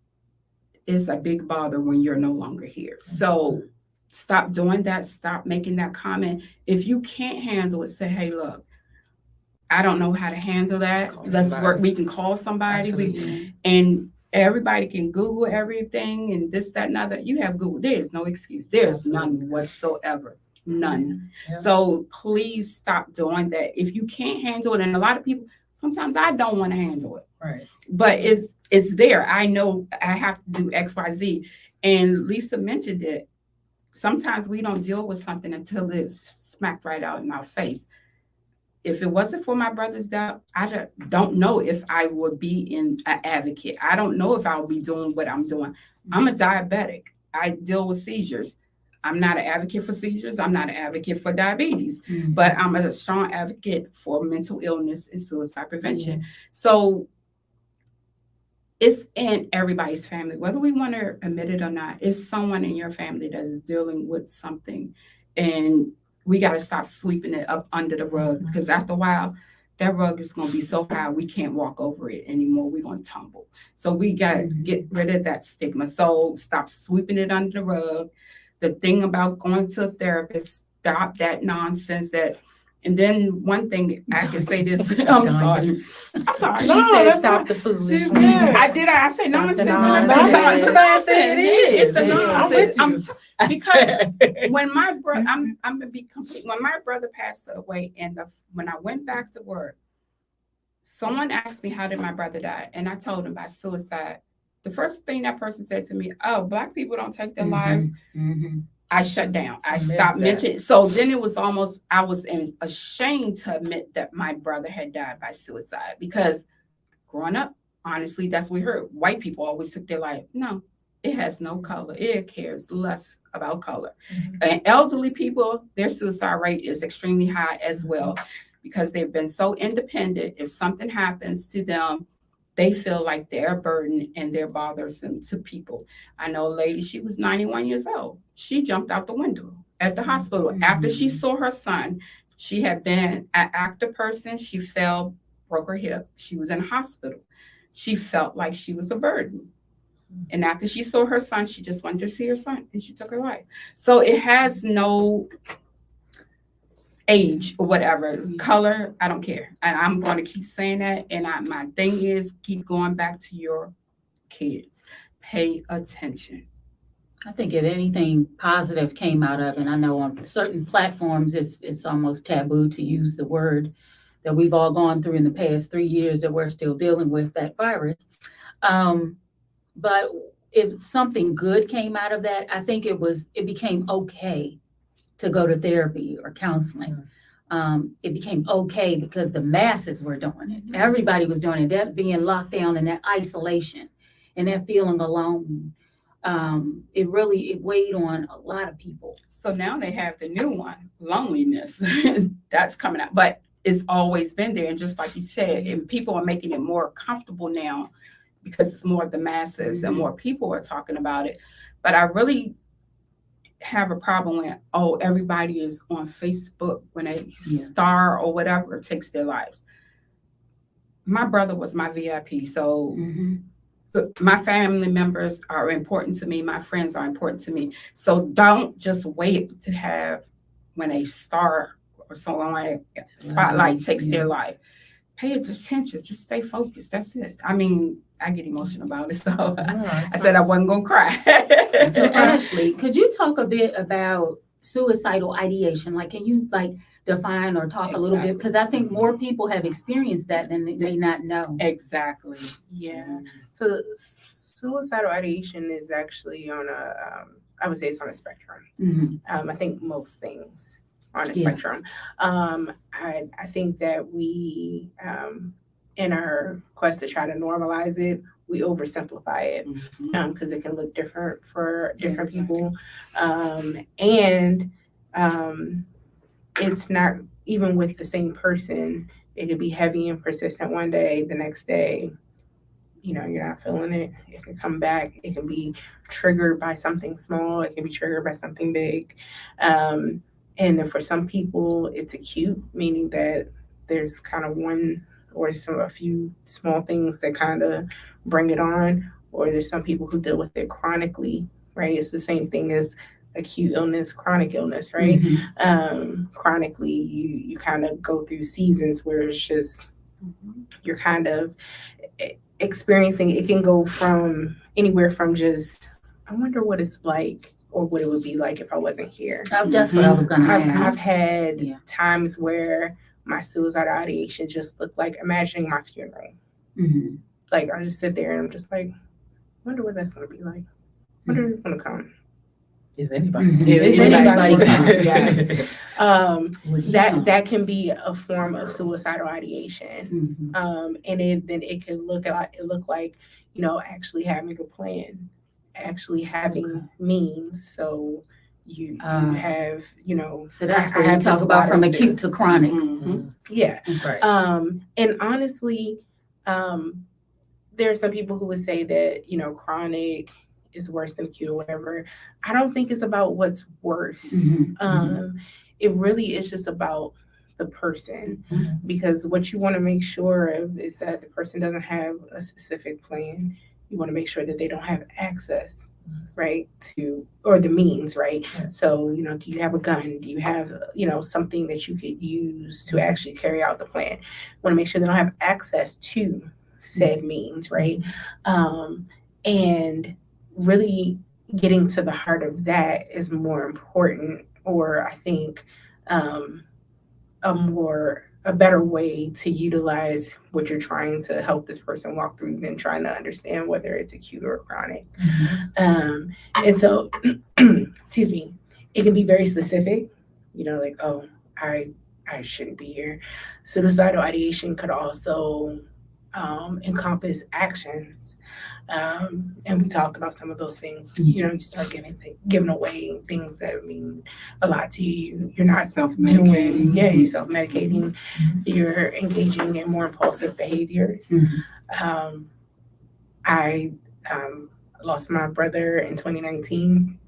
it's a big bother when you're no longer here. So stop doing that. Stop making that comment. If you can't handle it, say, hey, look, I don't know how to handle that. Let's work. We can call somebody. And everybody can Google everything and this, that, and other. You have Google. There's no excuse. There's none whatsoever. None. Yeah. So please stop doing that. If you can't handle it, and a lot of people, sometimes I don't want to handle it. Right. But it's there. I know I have to do X, Y, Z. And Lisa mentioned it. Sometimes we don't deal with something until it's smacked right out in our face. If it wasn't for my brother's death, I don't know if I would be an advocate. I don't know if I would be doing what I'm doing. I'm a diabetic. I deal with seizures. I'm not an advocate for seizures. I'm not an advocate for diabetes, but I'm a strong advocate for mental illness and suicide prevention. So it's in everybody's family, whether we want to admit it or not. It's someone in your family that is dealing with something, and we got to stop sweeping it up under the rug, because after a while, that rug is going to be so high we can't walk over it anymore. We're going to tumble. So we got to get rid of that stigma. So stop sweeping it under the rug. The thing about going to a therapist, stop that nonsense. And then one thing I can say this. I'm sorry. She said stop the foolishness. I say nonsense. Nonsense. It's the Yeah. nonsense. Because when my brother, I'm gonna be complete. When my brother passed away, and when I went back to work, someone asked me, how did my brother die? And I told him by suicide. The first thing that person said to me, oh, Black people don't take their lives. I shut down. I missed stopped that. mentioning. So then it was almost, I was ashamed to admit that my brother had died by suicide, because growing up, honestly, that's what we heard. White people always took their life. No, it has no color. It cares less about color. Mhm. And elderly people, their suicide rate is extremely high as well, because they've been so independent. If something happens to them, they feel like they're a burden and they're bothersome to people. I know a lady, she was 91 years old. She jumped out the window at the hospital after she saw her son. She had been an active person. She fell, broke her hip. She was in a hospital. She felt like she was a burden. And after she saw her son, she just wanted to see her son, and she took her life. So it has no age or whatever, color, I don't care. And I'm going to keep saying that. And my thing is, keep going back to your kids. Pay attention. I think if anything positive came out of it, and I know on certain platforms, it's almost taboo to use the word that we've all gone through in the past 3 years that we're still dealing with that virus. But if something good came out of that, I think it became okay to go to therapy or counseling. It became okay because the masses were doing it. Everybody was doing it. That being locked down in that isolation and that feeling alone, it weighed on a lot of people. So now they have the new one, loneliness. That's coming out. But it's always been there. And just like you said, and people are making it more comfortable now because it's more of the masses and more people are talking about it. But I really have a problem with, everybody is on Facebook when a star or whatever takes their lives. My brother was my VIP, so my family members are important to me. My friends are important to me. So don't just wait to have when a star or someone spotlight takes their life. Pay attention. Just stay focused. That's it. I mean, I get emotional about it, so I said I wasn't gonna cry. So Ashley, could you talk a bit about suicidal ideation? Like, can you define or talk a little bit? Because I think more people have experienced that than they may not know. Exactly. Yeah. So suicidal ideation is actually on I would say it's on a spectrum. I think most things on a spectrum. I think that we, in our quest to try to normalize it, we oversimplify it because it can look different for different people. And it's not even with the same person. It could be heavy and persistent one day, the next day, you're not feeling it. It can come back. It can be triggered by something small. It can be triggered by something big. And then for some people, it's acute, meaning that there's kind of one or a few small things that kind of bring it on. Or there's some people who deal with it chronically, right? It's the same thing as acute illness, chronic illness, right? Chronically, you kind of go through seasons where it's just, you're kind of experiencing, it can go from anywhere from just, I wonder what it's like or what it would be like if I wasn't here. That's what I was going to ask. I've had times where my suicidal ideation just looked like imagining my funeral. Like I just sit there and I'm just like, wonder what that's going to be like. Wonder if it's going to come. Is anybody? Is anybody coming? Yes. That can be a form of suicidal ideation. And it can look like, actually having a plan, actually having means. So you have, So that's where you talk about from acute to chronic. Yeah. Right. And honestly, there are some people who would say that, chronic is worse than acute or whatever. I don't think it's about what's worse. It really is just about the person, because what you want to make sure of is that the person doesn't have a specific plan. You want to make sure that they don't have access, right, or the means, right? So, do you have a gun? Do you have, something that you could use to actually carry out the plan? You want to make sure they don't have access to said means, right? And really getting to the heart of that is more important, or I think a better way to utilize what you're trying to help this person walk through than trying to understand whether it's acute or chronic. And so, excuse me, it can be very specific, like, oh, I shouldn't be here. Suicidal ideation could also encompass actions. And we talked about some of those things. You start giving away things that mean a lot to you. You're not self-medicating. you're self-medicating. You're engaging in more impulsive behaviors. I lost my brother in 2019,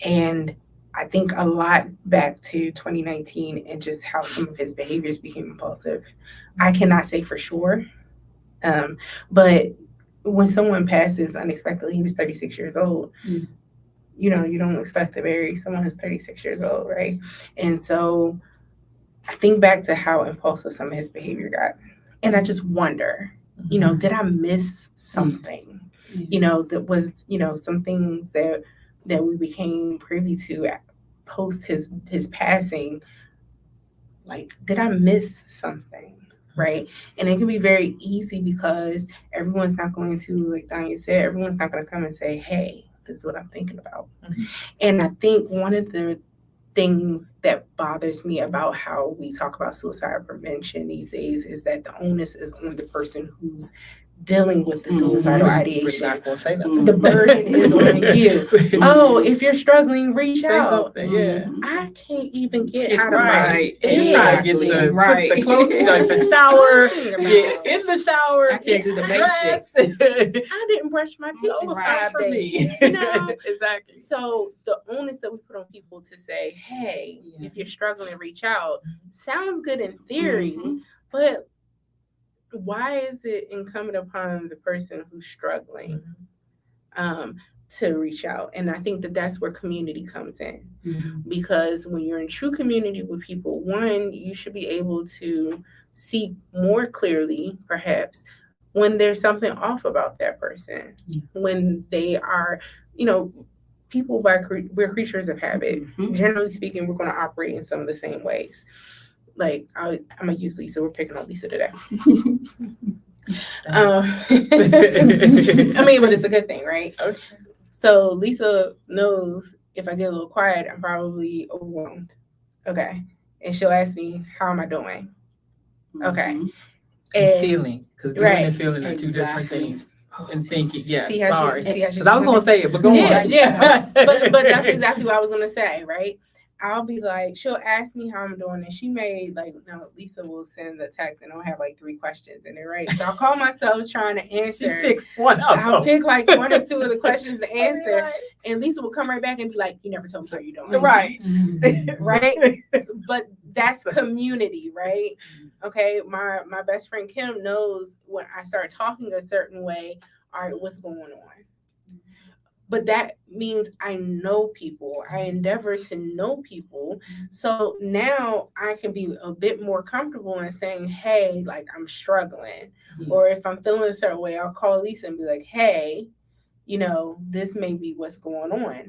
and I think a lot back to 2019 and just how some of his behaviors became impulsive. I cannot say for sure, but when someone passes unexpectedly, he was 36 years old. You don't expect to bury someone who's 36 years old, right? And so I think back to how impulsive some of his behavior got, and I just wonder, did I miss something? That was, some things that we became privy to post his passing. Like, did I miss something? Right. And it can be very easy because everyone's not going to, like Danya said, everyone's not going to come and say, hey, this is what I'm thinking about. And I think one of the things that bothers me about how we talk about suicide prevention these days is that the onus is on the person who's dealing with the suicidal ideation. Not gonna say nothing. The burden is on you. Oh, if you're struggling, reach Say out. something, yeah. I can't even get out of Right. my You try to get the Right. put the clothes, like the shower, Talking get about. in the shower, I can't get do the dressed. I didn't brush my teeth No for fine 5 for days. me. You know? Exactly. So the onus that we put on people to say, hey, if you're struggling, reach out, sounds good in theory, but why is it incumbent upon the person who's struggling to reach out? And I think that that's where community comes in. Because when you're in true community with people, one, you should be able to see more clearly, perhaps, when there's something off about that person, when they are, people we're creatures of habit. Generally speaking, we're going to operate in some of the same ways. Like, I'm gonna use Lisa. We're picking on Lisa today. I mean, but it's a good thing, right? Okay. So Lisa knows if I get a little quiet, I'm probably overwhelmed. Okay. And she'll ask me, how am I doing? Okay. And And feeling, because doing right. and feeling are two different Exactly. things. And thinking, yeah, See how sorry. see how she- Because I was going to say it, but go Yeah, on. yeah. but that's exactly what I was gonna say, right? I'll be like, she'll ask me how I'm doing, and she may Lisa will send a text and I'll have like 3 questions in it, right? So I'll call myself trying to She answer. picks one of I'll them. pick like 1 or 2 of the questions to answer, Right. and Lisa will come right back and be like, you never told me how you're doing. Right. Right? But that's community, right? Okay, my best friend Kim knows when I start talking a certain way, all right, what's going on? But that means I know people. I endeavor to know people. So now I can be a bit more comfortable in saying, hey, like, I'm struggling. Or if I'm feeling a certain way, I'll call Lisa and be like, hey, this may be what's going on.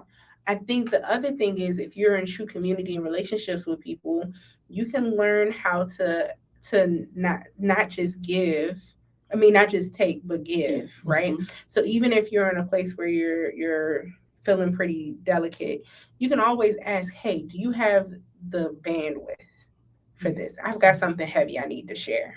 I think the other thing is, if you're in true community and relationships with people, you can learn how to not just give. I mean, not just take, but give, right? So even if you're in a place where you're feeling pretty delicate, you can always ask, hey, do you have the bandwidth for this? I've got something heavy I need to share.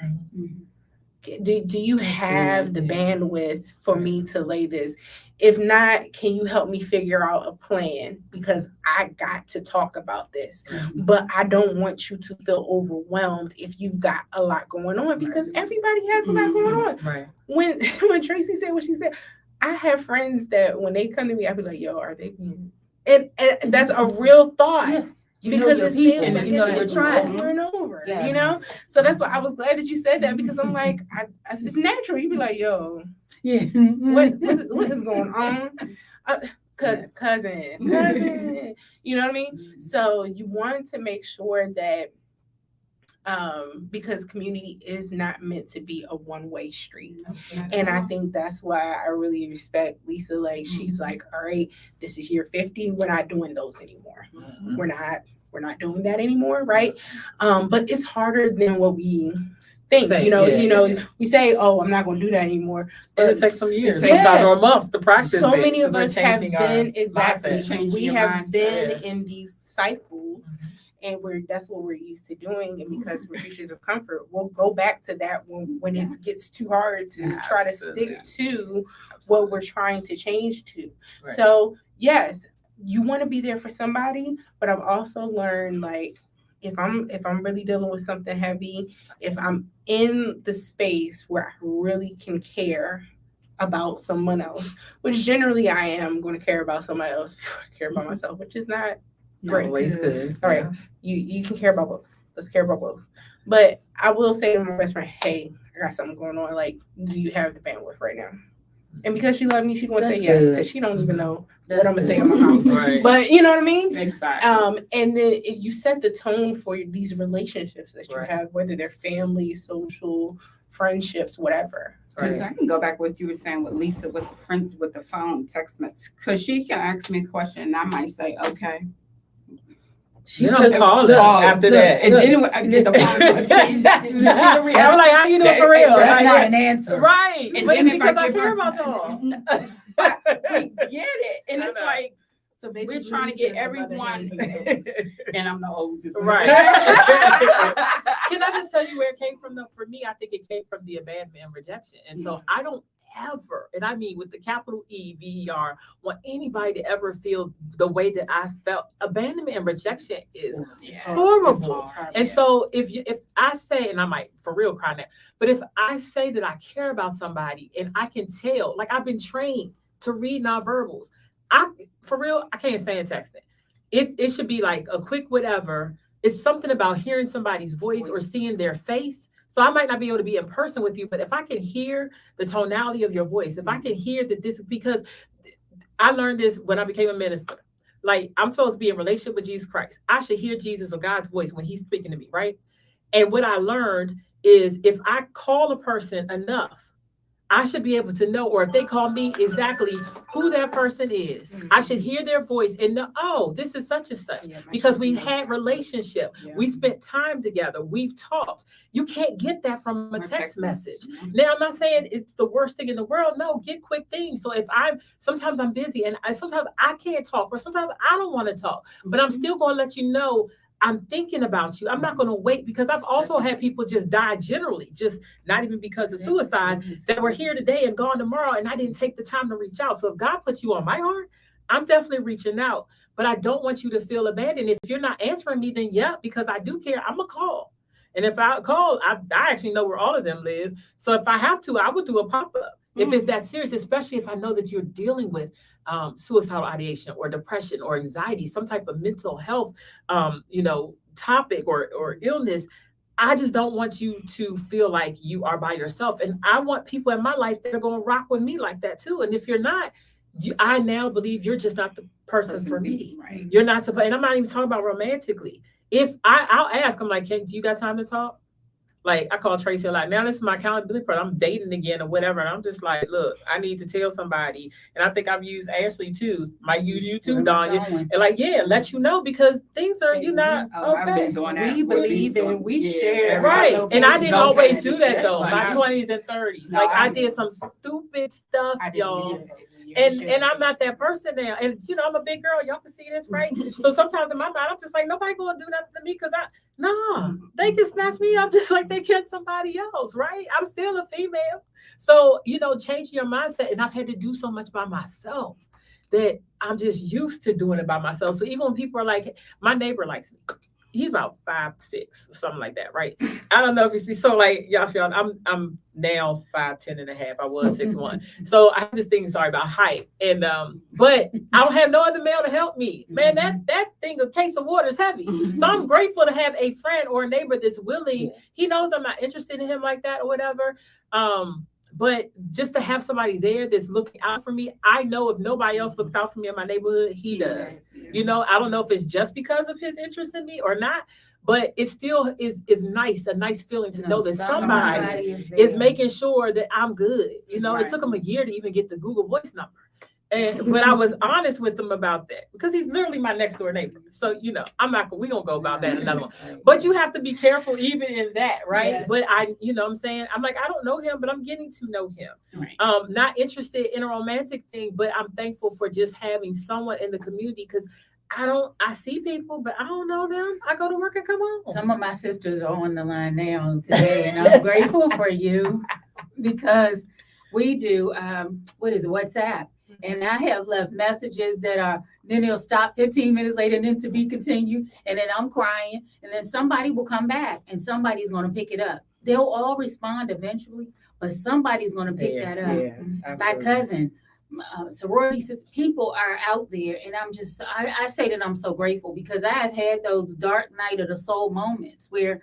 Do you have the bandwidth for me to lay this? If not, can you help me figure out a plan? Because I got to talk about this, but I don't want you to feel overwhelmed if you've got a lot going on, because everybody has a lot going on. Right. When Tracy said what she said, I have friends that when they come to me, I be like, yo, are they being, and that's a real thought. Yeah. Because it feels and like you know it's your tribe. over and over, Yes. So that's why I was glad that you said that, because I'm like, it's natural. You be like, yo, Yeah. what is going on? Cousin, you know what I mean? So you want to make sure that, because community is not meant to be a one-way street. And I think that's why I really respect Lisa. Like, she's like, all right, this is year 50. We're not doing those anymore. We're not. we're not doing that anymore, right? But it's harder than what we think. Say, You know, yeah. we say, "Oh, I'm not going to do that anymore," And it takes some years, Yeah. sometimes or months to practice. so it, many of 'cause we're us have changing our been exactly. mindset. Changing We your have mindset. been Yeah. in these cycles. Mhm. And that's what we're used to doing, and because we're creatures of comfort, we'll go back to that when it gets too hard to try to stick to what we're trying to change to. Right. So yes, you want to be there for somebody, but I've also learned, like, if I'm really dealing with something heavy, if I'm in the space where I really can care about someone else, which generally I am going to care about somebody else before I care about myself, which is not great. Always good. All right. You can care about both. Let's care about both. But I will say to my best friend, "Hey, I got something going on. Like, do you have the bandwidth right now?" And because she loves me, she's gonna say That's yes, good. because she don't even know That's what I'm gonna say good. in my mouth. Right. But you know what I mean? Exactly. And then if you set the tone for these relationships that you Right. have, whether they're family, social, friendships, whatever. Because Right. I can go back with you were saying with Lisa with the friends with the phone text message. Because she can ask me a question and I might say, okay. You don't call it after that. And then I get the phone. You see the I'm reaction? like, how you doing for real? That's Like, not an answer. right. And But then it's if I because I give care her- about y'all. We get it. And I it's know. like, So we're trying to get everyone, and I'm the oldest. Right. Can I just tell you where it came from though? For me, I think it came from the abandonment and rejection. And so I don't ever, and I mean with the capital EVER, want anybody to ever feel the way that I felt. Abandonment and rejection is horrible. And so if I say, and I might for real cry now, but if I say that I care about somebody and I can tell, like I've been trained to read nonverbals, for real, I can't stand texting. It should be like a quick whatever. It's something about hearing somebody's voice or seeing their face. So I might not be able to be in person with you, but if I can hear the tonality of your voice, if I can hear that this, because I learned this when I became a minister. Like I'm supposed to be in relationship with Jesus Christ. I should hear Jesus or God's voice when he's speaking to me, right? And what I learned is if I call a person enough, I should be able to know, or if they call me, exactly who that person is. I should hear their voice and know, oh, this is such and such. Because we had relationship. We spent time together. We've talked. You can't get that from a text message. Now, I'm not saying it's the worst thing in the world. No, get quick things. So if sometimes I'm busy and sometimes I can't talk, or sometimes I don't want to talk, but I'm still going to let you know I'm thinking about you. I'm not going to wait, because I've also had people just die generally, just not even because of suicide, that were here today and gone tomorrow, and I didn't take the time to reach out. So if God put you on my heart, I'm definitely reaching out, but I don't want you to feel abandoned. If you're not answering me, then yeah, because I do care, I'm going to call. And if I call, I actually know where all of them live. So if I have to, I would do a pop-up. If it's that serious, especially if I know that you're dealing with suicidal ideation or depression or anxiety, some type of mental health, topic or illness, I just don't want you to feel like you are by yourself. And I want people in my life that are going to rock with me like that too. And if you're not, I now believe you're just not the person for me. Right. You're not supposed, and I'm not even talking about romantically. If I'll ask, I'm like, hey, do you got time to talk? Like I call Tracy like, now this is my accountability part. I'm dating again or whatever. And I'm just like, look, I need to tell somebody. And I think I've used Ashley too. Might use you too, Danya. And like, yeah, let you know, because things are, you're not I've been okay. doing that. We believe in, we share. Right. And I didn't always do that That's though. like- My 20s and 30s. No, Like I I- did some stupid stuff, I didn't y'all. do that. And I'm not that person now. And I'm a big girl. Y'all can see this, right? So sometimes in my mind, I'm just like, nobody gonna do nothing to me, because they can snatch me up just like they can somebody else, right? I'm still a female. So, change your mindset. And I've had to do so much by myself that I'm just used to doing it by myself. So even when people are like, my neighbor likes me. He's about 5'6" or something like that, right? I don't know if you see. So like y'all feel I'm now 5'10" and a half. I was 6'1". So I have this thing, sorry about height. And but I don't have no other male to help me. Man, that thing, a case of water is heavy. So I'm grateful to have a friend or a neighbor that's willing. He knows I'm not interested in him like that or whatever. But just to have somebody there that's looking out for me, I know if nobody else looks out for me in my neighborhood, he does. I don't know if it's just because of his interest in me or not, but it still is nice, a nice feeling to know that somebody is making sure that I'm good. It took him a year to even get the Google Voice number. But I was honest with him about that because he's literally my next door neighbor. So, we're going to go about that another one. But you have to be careful even in that, right? Yes. But I'm saying, I'm like, I don't know him, but I'm getting to know him. Right. Not interested in a romantic thing, but I'm thankful for just having someone in the community because I see people, but I don't know them. I go to work and come home. Some of my sisters are on the line now today, and I'm grateful for you because we do, WhatsApp. And I have left messages then they'll stop 15 minutes later and then to be continued. And then I'm crying. And then somebody will come back and somebody's going to pick it up. They'll all respond eventually, but somebody's going to pick that up. Yeah, My cousin, sorority sisters, people are out there. And I say that I'm so grateful because I have had those dark night of the soul moments where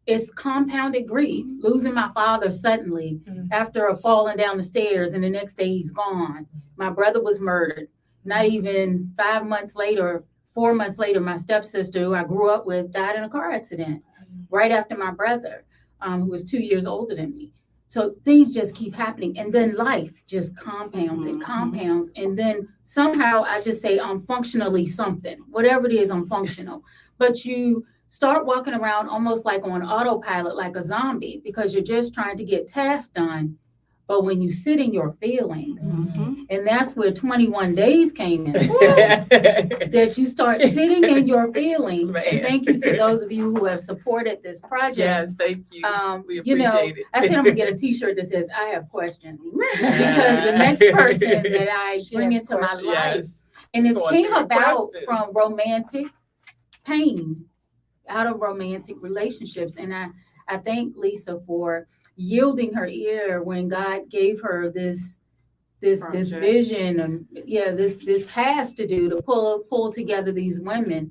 it's compounded grief, losing my father suddenly after falling down the stairs, and the next day he's gone. My brother was murdered. Not even 5 months later, 4 months later, my stepsister, who I grew up with, died in a car accident right after my brother, who was 2 years older than me. So things just keep happening. And then life just compounds and compounds. And then somehow I just say I'm functionally something. Whatever it is, I'm functional. But you start walking around almost like on autopilot, like a zombie, because you're just trying to get tasks done. But when you sit in your feelings, and that's where 21 days came in, that you start sitting in your feelings. Man. And thank you to those of you who have supported this project. Yes, thank you. We You know, appreciate it. I said I'm gonna get a T-shirt that says "I have questions" because the next person that I bring Yes, into my questions. life, Yes. and this Go on came to your about questions. from romantic pain, out of romantic relationships, and I thank Lisa for yielding her ear when God gave her this Project. vision and this task to do to pull together these women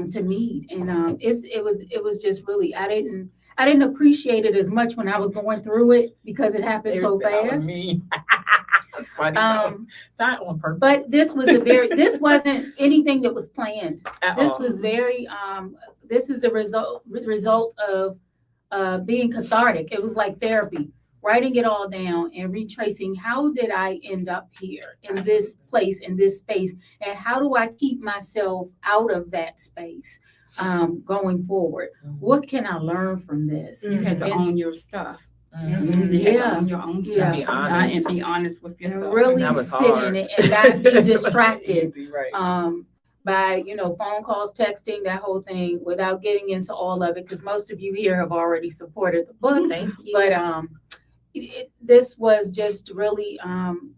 to meet, and it was just really I didn't appreciate it as much when I was going through it because it happened so That was fast. me. That's funny. though. Not on purpose. But this wasn't anything that was planned. At This all. was very this is the result of being cathartic. It was like therapy, writing it all down and retracing how did I end up here in this place, in this space, and how do I keep myself out of that space going forward? What can I learn from this? You had to And- own your stuff. Mhm. You had Yeah. to own your own stuff. Yeah. Be honest. And be honest with And yourself. really That was sit hard. in it and not be It wasn't distracted easy, right. by phone calls, texting, that whole thing, without getting into all of it, because most of you here have already supported the book. Thank you. But this was just really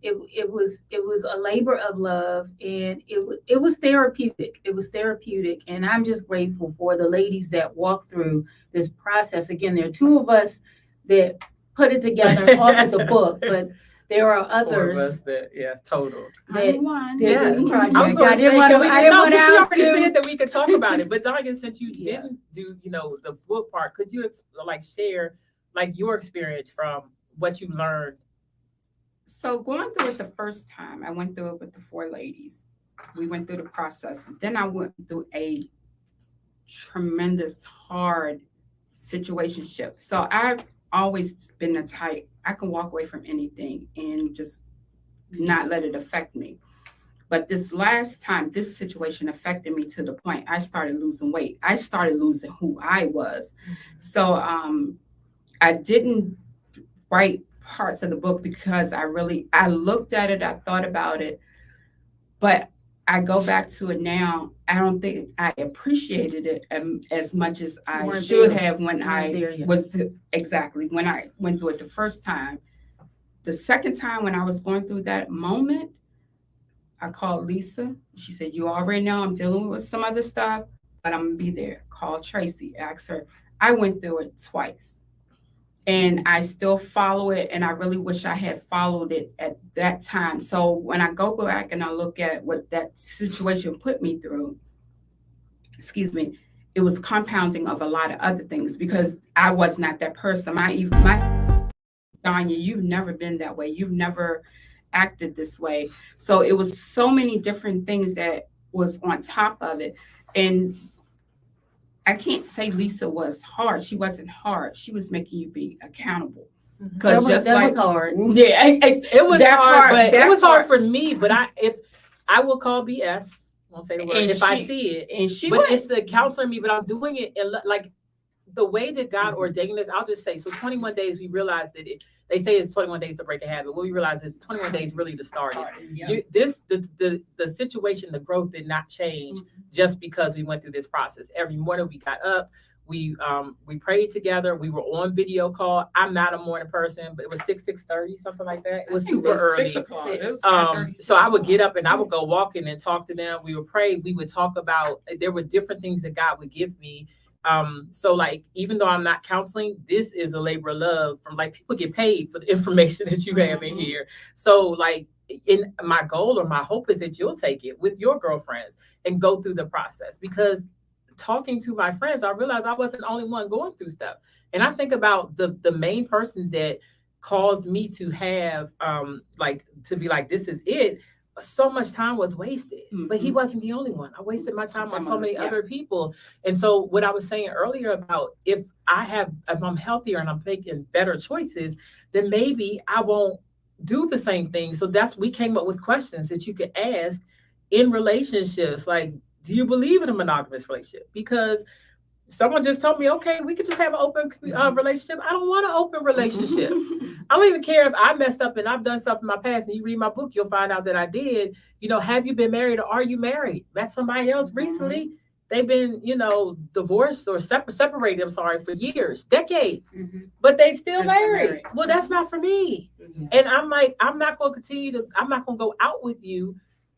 it was a labor of love, and it was therapeutic. It was therapeutic, and I'm just grateful for the ladies that walked through this process. Again, there are two of us that put it together and authored the book, but there are Four of others us that, yes, total. that One. did Yes. this project. I was going I to say, didn't want to. can we I didn't no, want because she out already to. said that we could talk about it. But Doggett, since you Yeah. didn't do, the book part, could you share your experience from what you learned? So going through it the first time, I went through it with the four ladies. We went through the process. Then I went through a tremendous hard situationship. So I've always been the type, I can walk away from anything and just not let it affect me. But this last time, this situation affected me to the point I started losing weight. I started losing who I was. So I didn't write parts of the book because I looked at it, I thought about it, but I go back to it now. I don't think I appreciated it as much as I Weren't should there. have when Weren't I there yet. was exactly when I went through it the first time. The second time when I was going through that moment, I called Lisa. She said, "You already know I'm dealing with some other stuff, but I'm gonna be there." Call Tracy, ask her. I went through it twice. And I still follow it, and I really wish I had followed it at that time. So when I go back and I look at what that situation put me through, it was compounding of a lot of other things because I was not that person. Danya, you've never been that way. You've never acted this way. So it was so many different things that was on top of it. And I can't say Lisa was hard. She wasn't hard. She was making you be accountable. Because just that like, was hard. yeah, It was that hard, part- but that it was hard part- for me. But if I will call BS, won't say the word And if I she- see it. and she But went. it's the counselor in me. But I'm doing it in like the way that God Mhm. ordained this. I'll just say, so 21 days. We realized that they say it's 21 days to break a habit. What we realize is 21 days really to start it. Yeah. The situation, the growth did not change Mm-hmm. just because we went through this process. Every morning we got up, we prayed together. We were on video call. I'm not a morning person, but it was 6:30, something like that. It was super early. 6 o'clock. It was So 5:36. I would get up and I would go walking and talk to them. We would pray. We would talk about, there were different things that God would give me. So like, even though I'm not counseling, this is a labor of love from like, people get paid for the information that you have in here. So like, in my goal or my hope is that you'll take it with your girlfriends and go through the process, because talking to my friends, I realized I wasn't the only one going through stuff. And I think about the main person that caused me to have like to be like, this is it. So much time was wasted, but he wasn't the only one. I wasted my time on so many other people. And so what I was saying earlier about if I'm healthier and I'm making better choices, then maybe I won't do the same thing. So we came up with questions that you could ask in relationships. Like, do you believe in a monogamous relationship? Because someone just told me, okay, we could just have an open relationship. I don't want an open relationship. I don't even care if I messed up and I've done stuff in my past, and you read my book, you'll find out that I did. Have you been married or are you married? Met somebody else recently? They've been, divorced or separated, I'm sorry, for years, decades, but they still married. Well, that's not for me. And I'm like, I'm not going to go out with you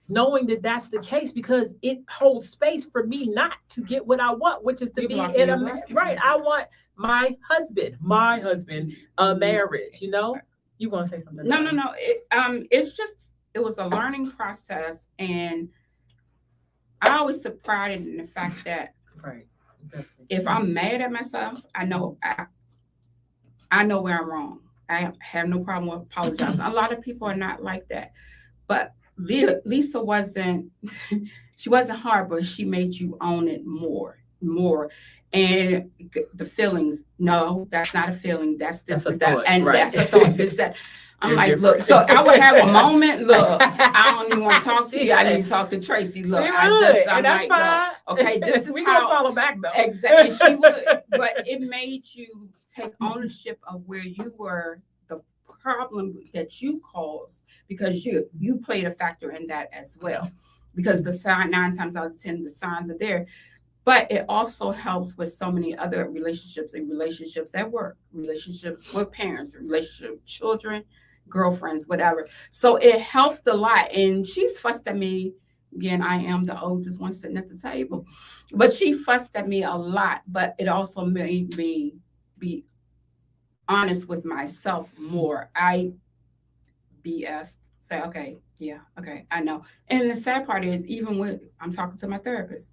knowing that that's the case, because it holds space for me not to get what I want, which is to be in a right. I want my husband, a marriage. You want to say something? No. It was a learning process, and I always took pride in the fact that Right. Definitely. if I'm mad at myself, I know where I'm wrong. I have no problem with apologizing. A lot of people are not like that, but Lisa wasn't. She wasn't hard, but she made you own it more. And the feelings. No, that's not a feeling. That's this. That's a that, thought, and right. that's a thought. This that. I'm You're like, different. look. So I would have a moment. Look, I don't even want to talk to you. I need to talk to Tracy. Look, I'm that's like, fine. look, okay, this is we how. gonna follow back though. Exactly, she would, but it made you take ownership of where you were, the problem that you caused, because you played a factor in that as well. Because the sign 9 times out of 10, the signs are there, but it also helps with so many other relationships and relationships at work, relationships with parents, relationships with children, girlfriends, whatever. So it helped a lot, and she's fussed at me. Again, I am the oldest one sitting at the table, but she fussed at me a lot, but it also made me be honest with myself more. I BS, say, okay, yeah, okay, I know. And the sad part is, even when I'm talking to my therapist,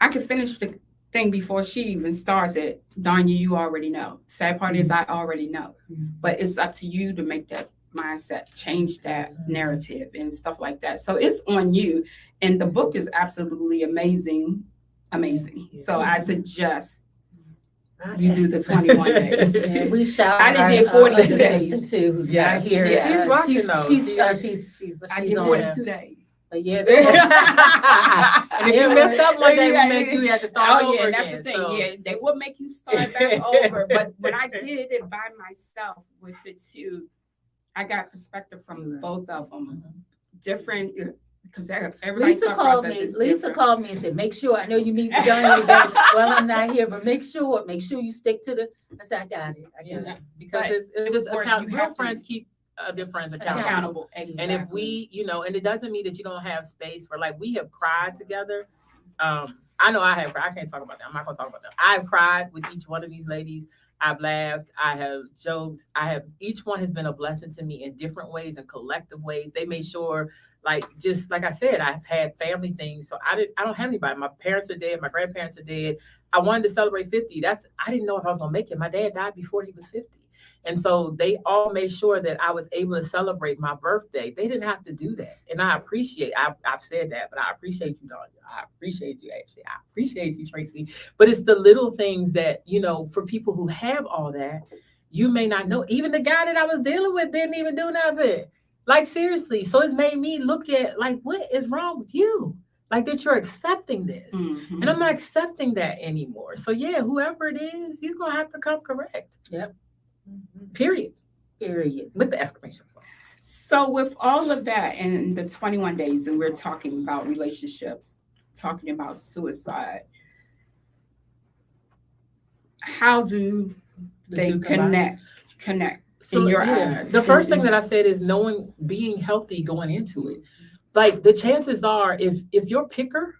I can finish the thing before she even starts it. Danya, you already know. Sad part is I already know, but it's up to you to make that mindset, change that narrative and stuff like that. So it's on you. And the book is absolutely amazing. So I suggest you do the 21 days. Yeah, we shout. I done did 42 other days. sister too, who's Yes. not here. Yeah. She's watching though. She's I did on. 42 days. But yeah, And if you messed up one day, we make you have to start over that's again. the thing. So. Yeah, they will make you start back over. But when I did it by myself with the two, I got perspective from both of them. Different, because everybody's Lisa thought called process me. is Lisa different. called me and said, "Make sure I know you meet with Danya today while I'm not here, but make sure you stick to the." I said, "I got it. Because But it's it just was worth- account. you Real have to- friends keep their friends accountable. Accountable. Exactly. And if we, and it doesn't mean that you don't have space for, like, we have cried together. I know I have cried. I can't talk about that. I'm not going to talk about that. I've cried with each one of these ladies. I've laughed. I have joked. Each one has been a blessing to me in different ways and collective ways. They made sure, just like I said, I've had family things. So I don't have anybody. My parents are dead. My grandparents are dead. I wanted to celebrate 50. I didn't know if I was going to make it. My dad died before he was 50. And so they all made sure that I was able to celebrate my birthday. They didn't have to do that. And I've said that, but I appreciate you, Danya. I appreciate you, Ashley. I appreciate you, Tracy. But it's the little things that, for people who have all that, you may not know. Even the guy that I was dealing with didn't even do nothing. Like, seriously. So it's made me look at, like, what is wrong with you? Like, that you're accepting this. Mhm. And I'm not accepting that anymore. So yeah, whoever it is, he's gonna have to come correct. Period. Period. With the exclamation point. So with all of that and the 21 days, and we're talking about relationships, talking about suicide, how do they two combine? connect So, in your yeah, eyes? the first thing that I said is knowing, being healthy going into it. Like, the chances are, if your picker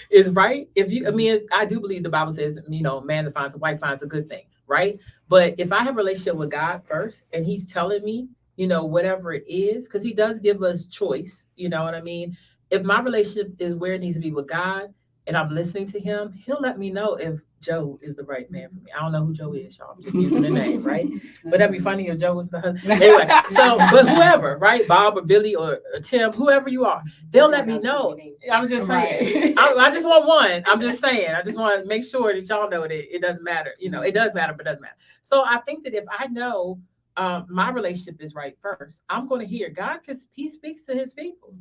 is right, I mean, I do believe the Bible says, man that finds a wife finds a good thing, right? But if I have a relationship with God first, and He's telling me, whatever it is, because He does give us choice, you know what I mean? If my relationship is where it needs to be with God, and I'm listening to Him, He'll let me know if Joe is the right man for me. I don't know who Joe is, y'all. I'm just using the name, right? But that'd be funny if Joe was the husband. Anyway, so, but whoever, right? Bob or Billy or Tim, whoever you are, they'll let me know. I'm just saying. I just want one. I'm just saying. I just want to make sure that y'all know that it doesn't matter. It does matter, but it doesn't matter. So I think that if I know my relationship is right first, I'm going to hear God, because He speaks to His people.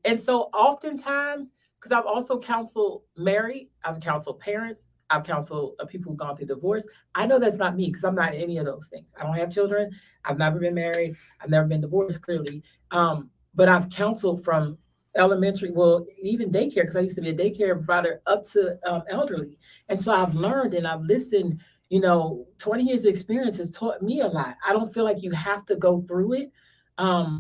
And so oftentimes, because I've also counseled married, I've counseled parents, I've counseled people who've gone through divorce. I know that's not me, because I'm not any of those things. I don't have children. I've never been married. I've never been divorced, clearly. But I've counseled from elementary, well, even daycare, because I used to be a daycare provider, up to elderly. And so I've learned and I've listened. 20 years of experience has taught me a lot. I don't feel like you have to go through it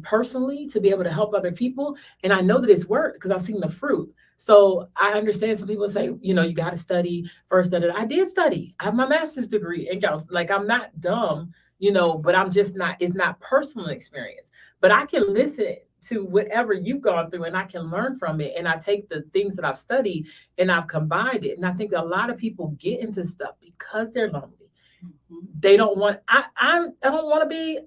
personally to be able to help other people. And I know that it's worked because I've seen the fruit. So I understand some people say, you got to study first. I did study. I have my master's degree in counseling. Like, I'm not dumb, but I'm just not, it's not personal experience. But I can listen to whatever you've gone through and I can learn from it. And I take the things that I've studied and I've combined it. And I think a lot of people get into stuff because they're lonely. They don't want, I don't want to be,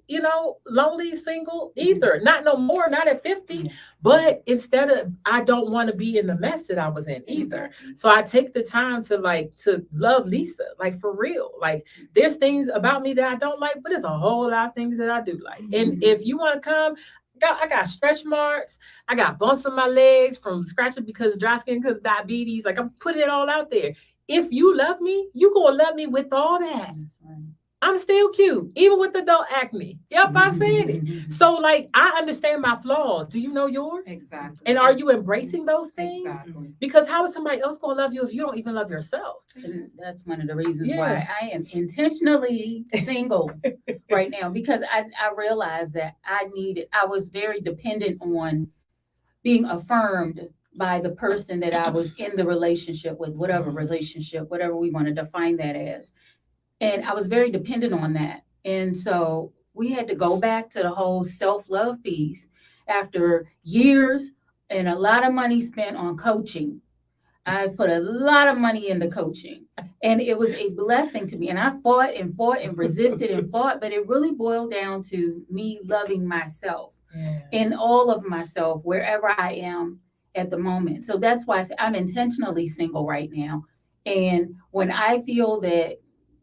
lonely, single either. Not no more, not at 50. But instead of, I don't want to be in the mess that I was in either. So I take the time to love Lisa, like, for real. Like, there's things about me that I don't like, but there's a whole lot of things that I do like. And if you want to come, I got stretch marks. I got bumps on my legs from scratching because of dry skin, because of diabetes. Like, I'm putting it all out there. If you love me, you gonna love me with all that. That's right. I'm still cute, even with the adult acne. Yep, I said it. So, like, I understand my flaws. Do you know yours? Exactly. And are you embracing those things? Exactly. Because how is somebody else gonna love you if you don't even love yourself? And that's one of the reasons Yeah. why I am intentionally single right now, because I realized that I was very dependent on being affirmed by the person that I was in the relationship with, whatever relationship, whatever we want to define that as. And I was very dependent on that. And so we had to go back to the whole self-love piece after years and a lot of money spent on coaching. I've put a lot of money into coaching, and it was a blessing to me. And I fought and resisted and fought, but it really boiled down to me loving myself and all of myself wherever I am at the moment. So that's why I say I'm intentionally single right now. And when I feel that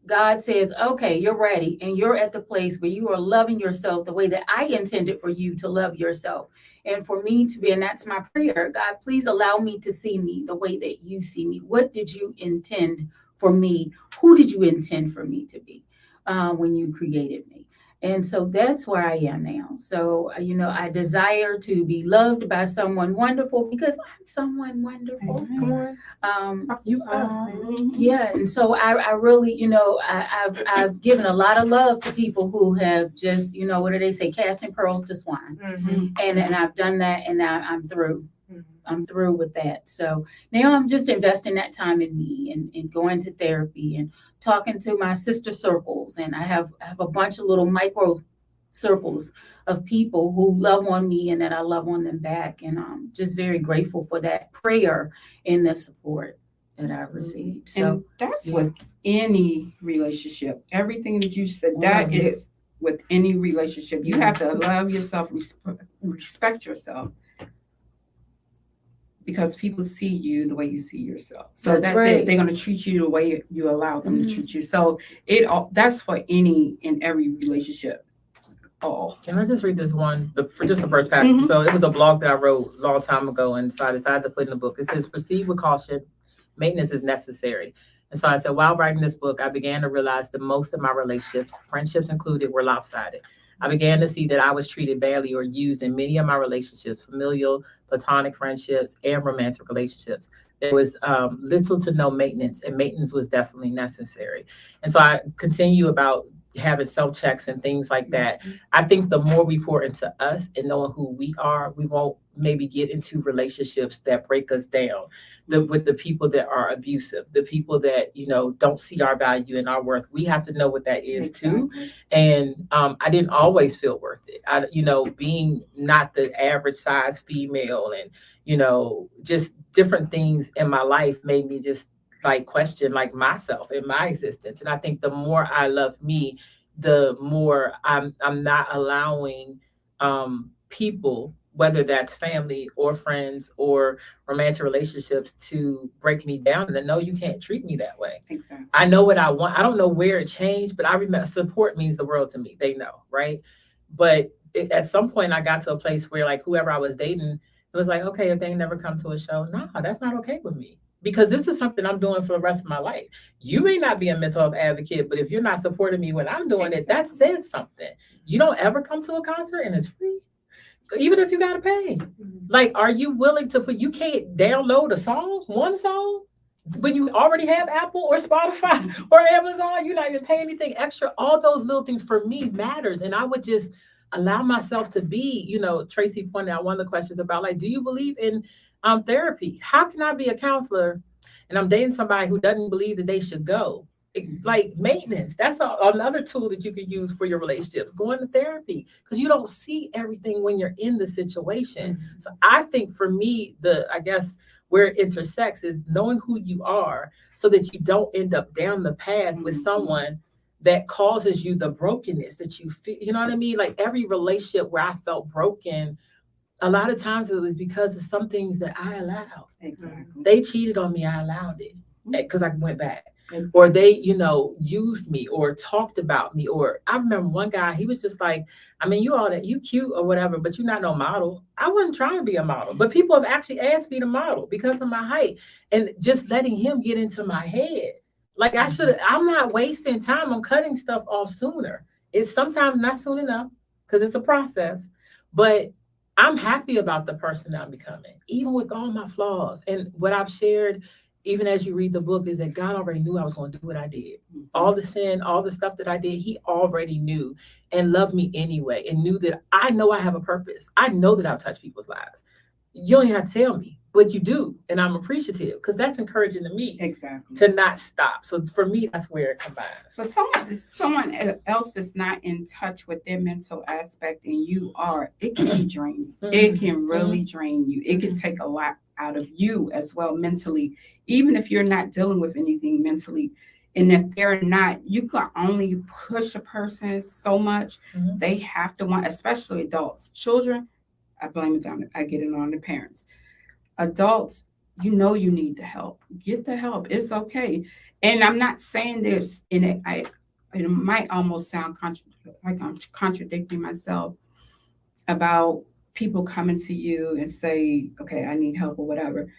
God says, okay, you're ready, and you're at the place where you are loving yourself the way that I intended for you to love yourself. And for me to be, and that's my prayer, God, please allow me to see me the way that you see me. What did you intend for me? Who did you intend for me to be when you created me? And so that's where I am now. So, I desire to be loved by someone wonderful, because I'm someone wonderful. Come on. You are. Yeah. And so I really, I've given a lot of love to people who have just, what do they say? Casting pearls to swine. And I've done that, and now I'm through. I'm through with that. So now I'm just investing that time in me and going to therapy and talking to my sister circles. And I have a bunch of little micro circles of people who love on me and that I love on them back. And I'm just very grateful for that prayer and the support that I've received. So and that's with any relationship. Everything that you said, that Love. is with any relationship. You have to love yourself, respect yourself. because people see you the way you see yourself. So That's that's right. it. They're going to treat you the way you allow them Mhm. to treat you. So that's for any and every relationship. Oh, Can I just read this one, for just the first paragraph? Mhm. So it was a blog that I wrote a long time ago, and so I decided to put in the book. It says, proceed with caution. Maintenance is necessary. And so I said, while writing this book, I began to realize that most of my relationships, friendships included, were lopsided. I began to see that I was treated badly or used in many of my relationships, familial, platonic friendships, and romantic relationships. There was little to no maintenance, and maintenance was definitely necessary. And so I continue about having self-checks and things like that. I think the more we pour into us and knowing who we are, we won't maybe get into relationships that break us down. With the people that are abusive, the people that, don't see our value and our worth. We have to know what that is too. exactly. And I didn't always feel worth it. Being not the average size female and, just different things in my life made me just like question like myself and my existence. And I think the more I love me, the more I'm not allowing people, whether that's family or friends or romantic relationships, to break me down. And no, you can't treat me that way. Exactly. I know what I want. I don't know where it changed, but I remember support means the world to me. They know, right? But at some point, I got to a place where like whoever I was dating, it was like, okay, if they never come to a show, no, that's not okay with me. Because this is something I'm doing for the rest of my life. You may not be a mental health advocate, but if you're not supporting me when I'm doing it, that says something. You don't ever come to a concert and it's free, even if you gotta pay. Like, are you willing to you can't download one song, when you already have Apple or Spotify or Amazon, you're not even paying anything extra. All those little things for me matters. And I would just allow myself to be, Tracy pointed out one of the questions about like, do you believe in therapy? How can I be a counselor and I'm dating somebody who doesn't believe that they should go? Like maintenance, that's another tool that you can use for your relationships, going to therapy, because you don't see everything when you're in the situation. So I think for me, I guess where it intersects is knowing who you are so that you don't end up down the path with someone that causes you the brokenness that you feel. You know what I mean? Like every relationship where I felt broken, a lot of times it was because of some things that I allowed. Exactly. They cheated on me, I allowed it because I went back. Exactly. Or they, used me or talked about me. Or I remember one guy, he was just like, I mean, you cute or whatever, but you're not no model. I wasn't trying to be a model, but people have actually asked me to model because of my height, and just letting him get into my head. Like I'm not wasting time. I'm cutting stuff off sooner. It's sometimes not soon enough because it's a process, but I'm happy about the person I'm becoming, even with all my flaws. And what I've shared, even as you read the book, is that God already knew I was going to do what I did. All the sin, all the stuff that I did, he already knew and loved me anyway, and knew that I know I have a purpose. I know that I've touched people's lives. You don't even have to tell me, but you do. And I'm appreciative because that's encouraging to me Exactly. to not stop. So for me, that's where it combines. But someone else that's not in touch with their mental aspect and you are, it can be draining. It can really drain you. It can take a lot out of you as well mentally, even if you're not dealing with anything mentally. And if they're not, you can only push a person so much. They have to want, especially adults. Children, I blame it on, I get it on the parents. Adults, you need the help. Get the help. It's okay. And I'm not saying this, and it might almost sound like I'm contradicting myself about people coming to you and say, okay, I need help or whatever.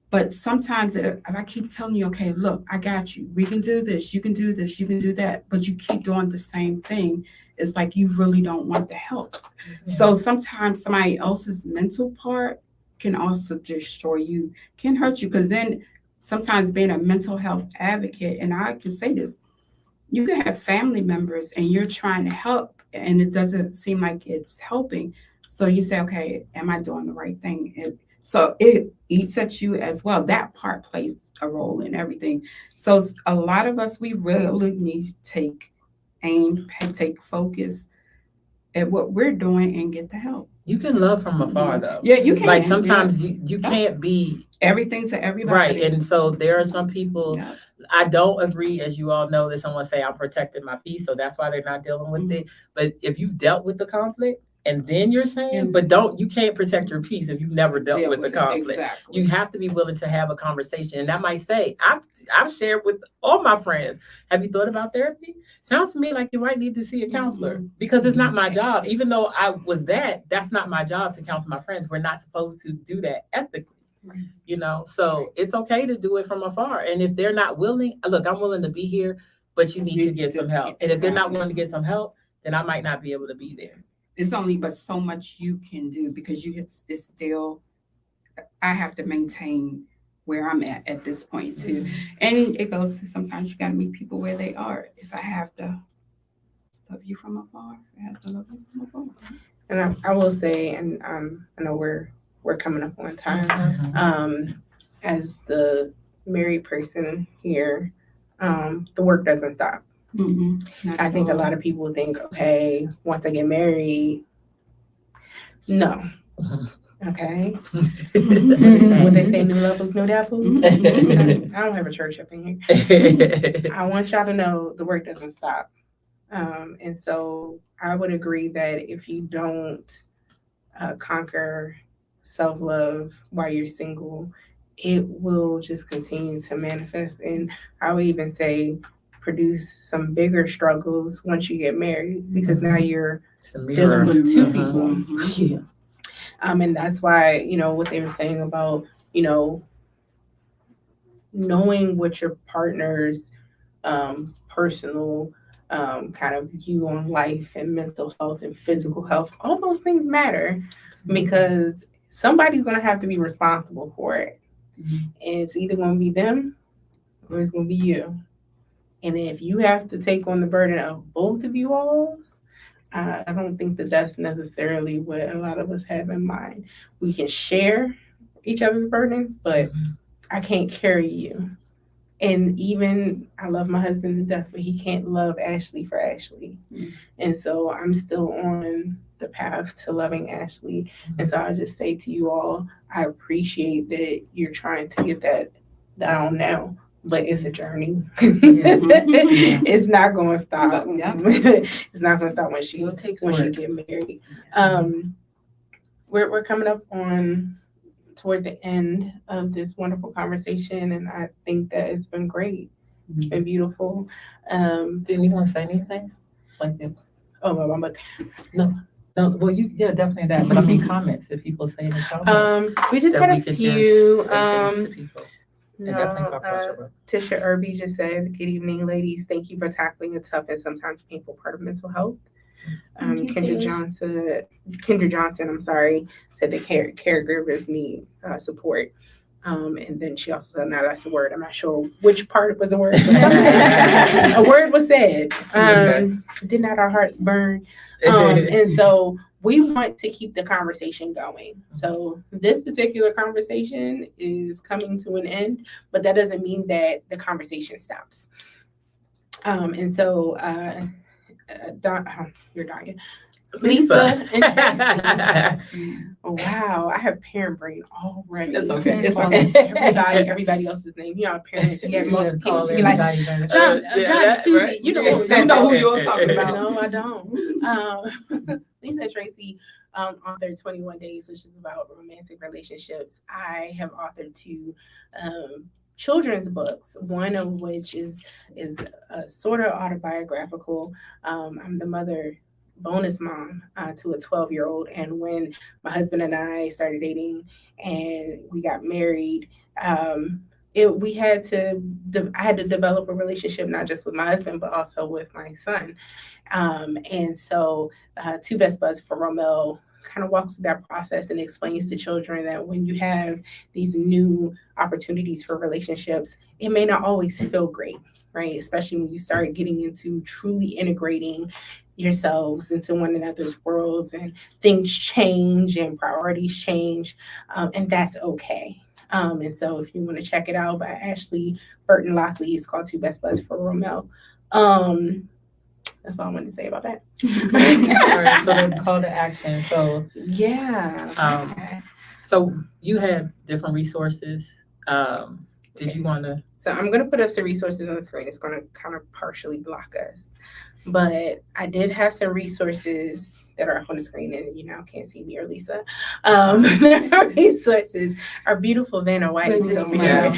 But sometimes if I keep telling you, okay, look, I got you. We can do this. You can do this. You can do that. But you keep doing the same thing. It's like you really don't want the help. So sometimes somebody else's mental part can also destroy you, can hurt you. Because then sometimes being a mental health advocate, and I can say this, you can have family members and you're trying to help and it doesn't seem like it's helping. So you say, okay, am I doing the right thing? So it eats at you as well. That part plays a role in everything. So a lot of us, we really need to take focus at what we're doing and get the help. You can love from afar though. Yeah, you can. Like sometimes you can't be everything to everybody. Right. And so there are some people, I don't agree, as you all know, that someone say I'm protecting my peace, so that's why they're not dealing with it. But if you've dealt with the conflict and then you're saying, Yeah. but you can't protect your peace if you've never dealt Deal with the it. conflict. Exactly. You have to be willing to have a conversation. And that might say, I've shared with all my friends, have you thought about therapy? Sounds to me like you might need to see a counselor because it's not my job. Even though I was that's not my job to counsel my friends. We're not supposed to do that ethically. Right. You know, so it's okay to do it from afar. And if they're not willing, look, I'm willing to be here, but you need to get some help. And if they're not willing to get some help, then I might not be able to be there. It's only but so much you can do because it's still, I have to maintain where I'm at this point too. And it goes to sometimes you got to meet people where they are. If I have to love you from afar, I have to love you from afar. And I will say, and I know we're coming up on time. As the married person here, the work doesn't stop. I think a lot of people think, okay, once I get married, no. Okay. What they say, new levels, no devils. I don't have a church up in here. I want y'all to know the work doesn't stop. And so I would agree that if you don't conquer self-love while you're single, it will just continue to manifest. And I would even say produce some bigger struggles once you get married because now you're dealing with two people. Yeah. And that's why, what they were saying about, knowing what your partner's personal kind of view on life and mental health and physical health, all those things matter because somebody's going to have to be responsible for it. And it's either going to be them or it's going to be you. And if you have to take on the burden of both of you alls, I don't think that that's necessarily what a lot of us have in mind. We can share each other's burdens, but I can't carry you. And even I love my husband to death, but he can't love Ashley for Ashley. And so I'm still on the path to loving Ashley. And so I just say to you all, I appreciate that you're trying to get that down now. But it's a journey. It's not going to stop. It's not going to stop when she get married. We're coming up toward the end of this wonderful conversation, and I think that it's been great. It's been beautiful. Didn't you want to say anything? Oh, well, I'm like, no. Well, definitely that. But I mean, comments. If people say in the comments, we just had a few. Definitely talk about your work. Tisha Irby just said, "Good evening, ladies. Thank you for tackling a tough and sometimes painful part of mental health." Kendra Johnson, I'm sorry, said that caregivers need support. And then she also said, "Now that's a word. I'm not sure which part was a word. A word was said. Did not our hearts burn?" And so we want to keep the conversation going. So this particular conversation is coming to an end, but that doesn't mean that the conversation stops. And so you're dying. Lisa and Tracy. Oh, wow, I have parent brain already. It's okay. It's Calling okay. everybody else's name. You know, parents, you have multiple Call kids. You be like, everybody. John, Susie. Right. You know who you're talking about. No, I don't. Lisa and Tracy authored 21 Days, which is about romantic relationships. I have authored 2 children's books, one of which is sort of autobiographical. I'm the mother bonus mom to a 12-year-old, and when my husband and I started dating and we got married, I had to develop a relationship not just with my husband but also with my son, and so Two Best Buds for Romel kind of walks through that process and explains to children that when you have these new opportunities for relationships, it may not always feel great, right? Especially when you start getting into truly integrating yourselves into one another's worlds, and things change and priorities change, and that's okay. And so if you want to check it out by Ashley Burton Lockley, it's called Two Best Buds for Romel. That's all I wanted to say about that. All right, so the call to action. So yeah. So you had different resources. Did you want to? So I'm going to put up some resources on the screen. It's going to kind of partially block us. But I did have some resources that are up on the screen, and you now can't see me or Lisa. Their resources are beautiful Vanna White. Wait, just smile.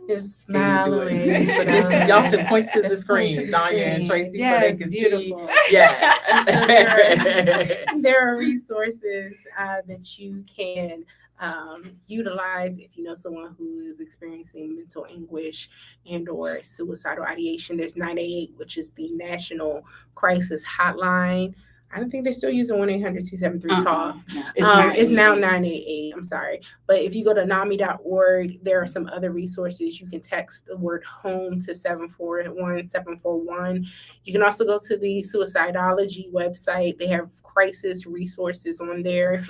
Just smile away. So just, y'all should point to the Just point to screen, the Danya and screen. Tracy, Yes, so they can beautiful. see. Yes. There are resources that you can utilize if you know someone who is experiencing mental anguish and or suicidal ideation. There's 988, which is the National Crisis Hotline. I don't think they're still using 1-800-273-TALK. No, It's now 988. I'm sorry. But if you go to NAMI.org, there are some other resources. You can text the word home to 741-741. You can also go to the Suicidology website. They have crisis resources on there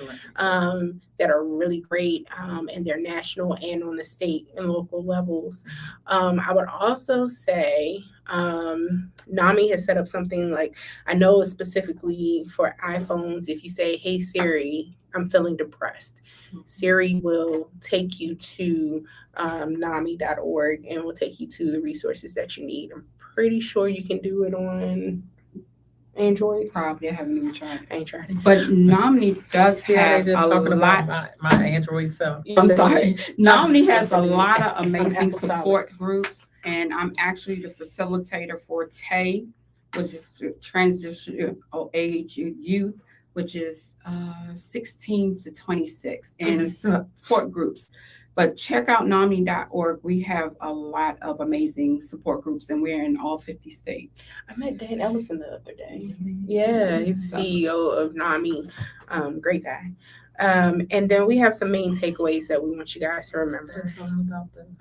that are really great, and they're national and on the state and local levels. I would also say NAMI has set up something like, I know specifically for iPhones, if you say, hey Siri, I'm feeling depressed, Siri will take you to NAMI.org and will take you to the resources that you need. I'm pretty sure you can do it on Android. Probably, I haven't even tried. I ain't tried it. But Nomni does Yeah, have they just a talking lot. about my Android self. I'm sorry. Nomni has a lot of I'm amazing Apple solid. support groups, and I'm actually the facilitator for TAY, which is Transitional Age Youth, which is 16 to 26, and support groups. But check out NAMI.org. We have a lot of amazing support groups, and we're in all 50 states. I met Dan Ellison the other day. Yeah, he's the CEO of NAMI. Great guy. And then we have some main takeaways that we want you guys to remember.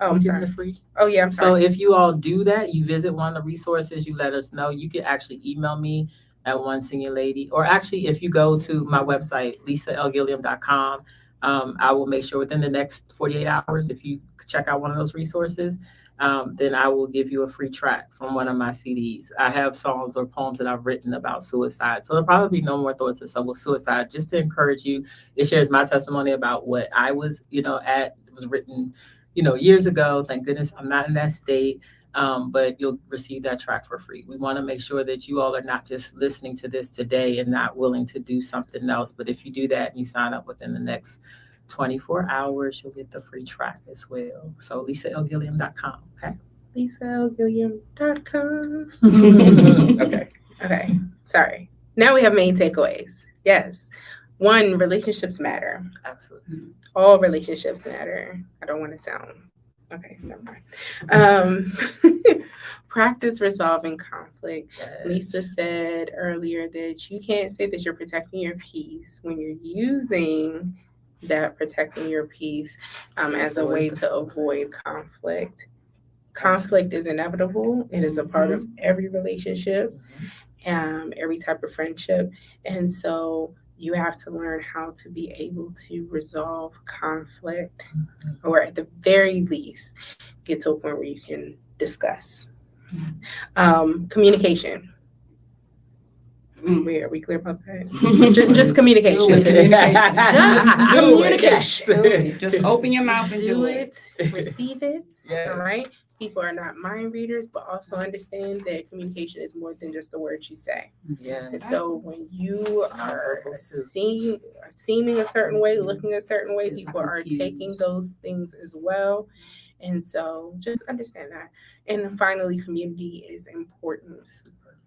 Oh, I'm sorry. Oh, yeah, I'm So sorry. if you all do that, you visit one of the resources, you let us know. You can actually email me at One Senior Lady, or actually if you go to my website, lisalgilliam.com, I will make sure within the next 48 hours, if you check out one of those resources, then I will give you a free track from one of my CDs. I have songs or poems that I've written about suicide. So there'll probably be no more thoughts of suicide, just to encourage you. It shares my testimony about what I was, it was written, years ago. Thank goodness I'm not in that state. But you'll receive that track for free. We want to make sure that you all are not just listening to this today and not willing to do something else. But if you do that and you sign up within the next 24 hours, you'll get the free track as well. So lisalgilliam.com, okay? lisalgilliam.com. Okay. Okay, sorry. Now we have main takeaways. Yes. 1, relationships matter. Absolutely. All relationships matter. I don't want to sound... Okay, never mind. Practice resolving conflict. Yes. Lisa said earlier that you can't say that you're protecting your peace when you're using that protecting your peace as a way to avoid conflict. Conflict is inevitable. It is a part of every relationship, every type of friendship. And so you have to learn how to be able to resolve conflict, or at the very least, get to a point where you can discuss. Communication. Are we clear about that? just communication. Do it. Communication. Just Do communication. it. Just open your mouth and Do it. Receive it. Yes. All right. People are not mind readers, but also understand that communication is more than just the words you say. Yes. And so when you are seeming a certain way, looking a certain way, people are taking those things as well. And so just understand that. And then finally, community is important.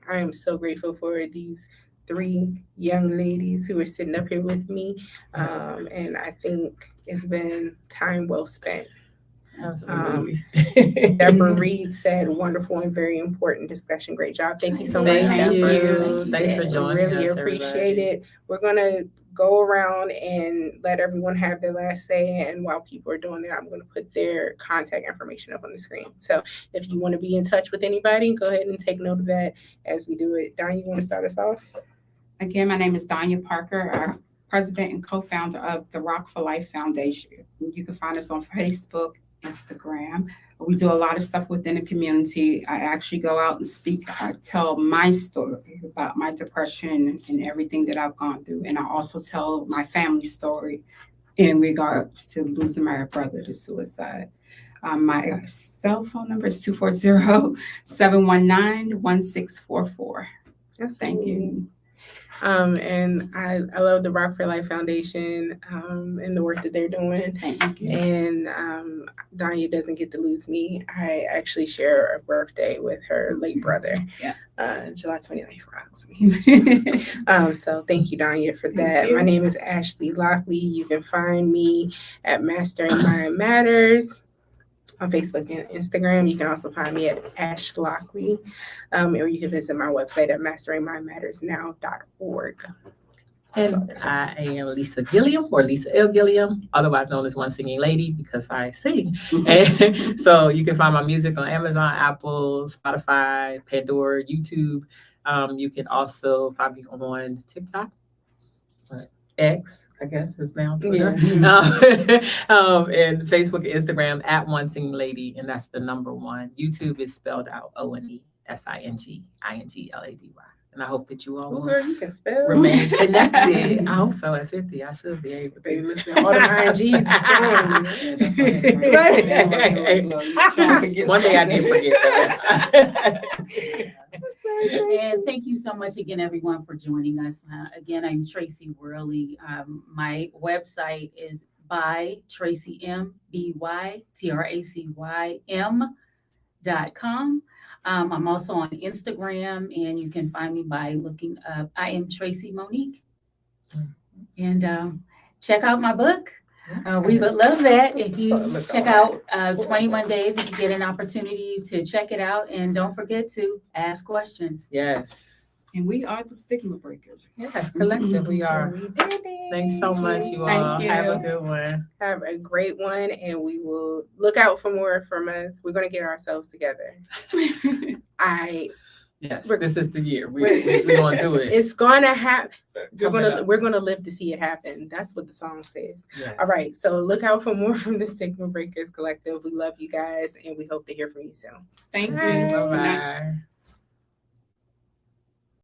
I am so grateful for these 3 young ladies who are sitting up here with me. And I think it's been time well spent. Absolutely. Deborah Reed said, wonderful and very important discussion. Great job. Thank you so much, Thank Deborah. you. Thanks for joining Really us, appreciate everybody. it. We're going to go around and let everyone have their last say. And while people are doing that, I'm going to put their contact information up on the screen. So if you want to be in touch with anybody, go ahead and take note of that as we do it. Danya, you want to start us off? Again, my name is Danya Parker, president and co-founder of the Rock for Life Foundation. You can find us on Facebook, Instagram. We do a lot of stuff within the community. I actually go out and speak. I tell my story about my depression and everything that I've gone through. And I also tell my family story in regards to losing my brother to suicide. My cell phone number is 240-719-1644. Yes, Thank you. And I love the Rock for Life Foundation and the work that they're doing. Thank you. And Danya doesn't get to lose me. I actually share a birthday with her late brother. Yeah. July 29th. So thank you, Danya, for that. you. My name is Ashley Lockley. You can find me at Mastering Mind Matters on Facebook and Instagram. You can also find me at Ash Lockley, or you can visit my website at masteringmindmattersnow.org. And I am Lisa Gilliam, or Lisa L. Gilliam, otherwise known as One Singing Lady, because I sing. And so you can find my music on Amazon, Apple, Spotify, Pandora, YouTube. You can also find me on TikTok, X, I guess is now Twitter, and Facebook and Instagram at One Singing Lady, and that's the number 1. YouTube is spelled out ONESINGINGLADY. And I hope that you all Ooh, will girl, you can spell. remain connected. I hope so. At 50, I should be able Baby, to. listen, all the INGs be One day I did forget that. And thank you so much again, everyone, for joining us. Again, I'm Tracy Worley. My website is by Tracy M, BYTRACYM.com. I'm also on Instagram, and you can find me by looking up I Am Tracy Monique. And check out my book. We would love that if you check out 21 Days, if you get an opportunity to check it out. And don't forget to ask questions. Yes. And we are the stigma breakers. Yes, collective we are. We did it. Thanks so much, you Thank all. you. Have a good one. Have a great one, and we will look out for more from us. We're going to get ourselves together. Yes, this is the year. We're going to do it. It's going to happen. Coming up. We're gonna live to see it happen. That's what the song says. Yes. All right, so look out for more from the Stigma Breakers Collective. We love you guys, and we hope to hear from you soon. Thank you. Bye. Bye-bye.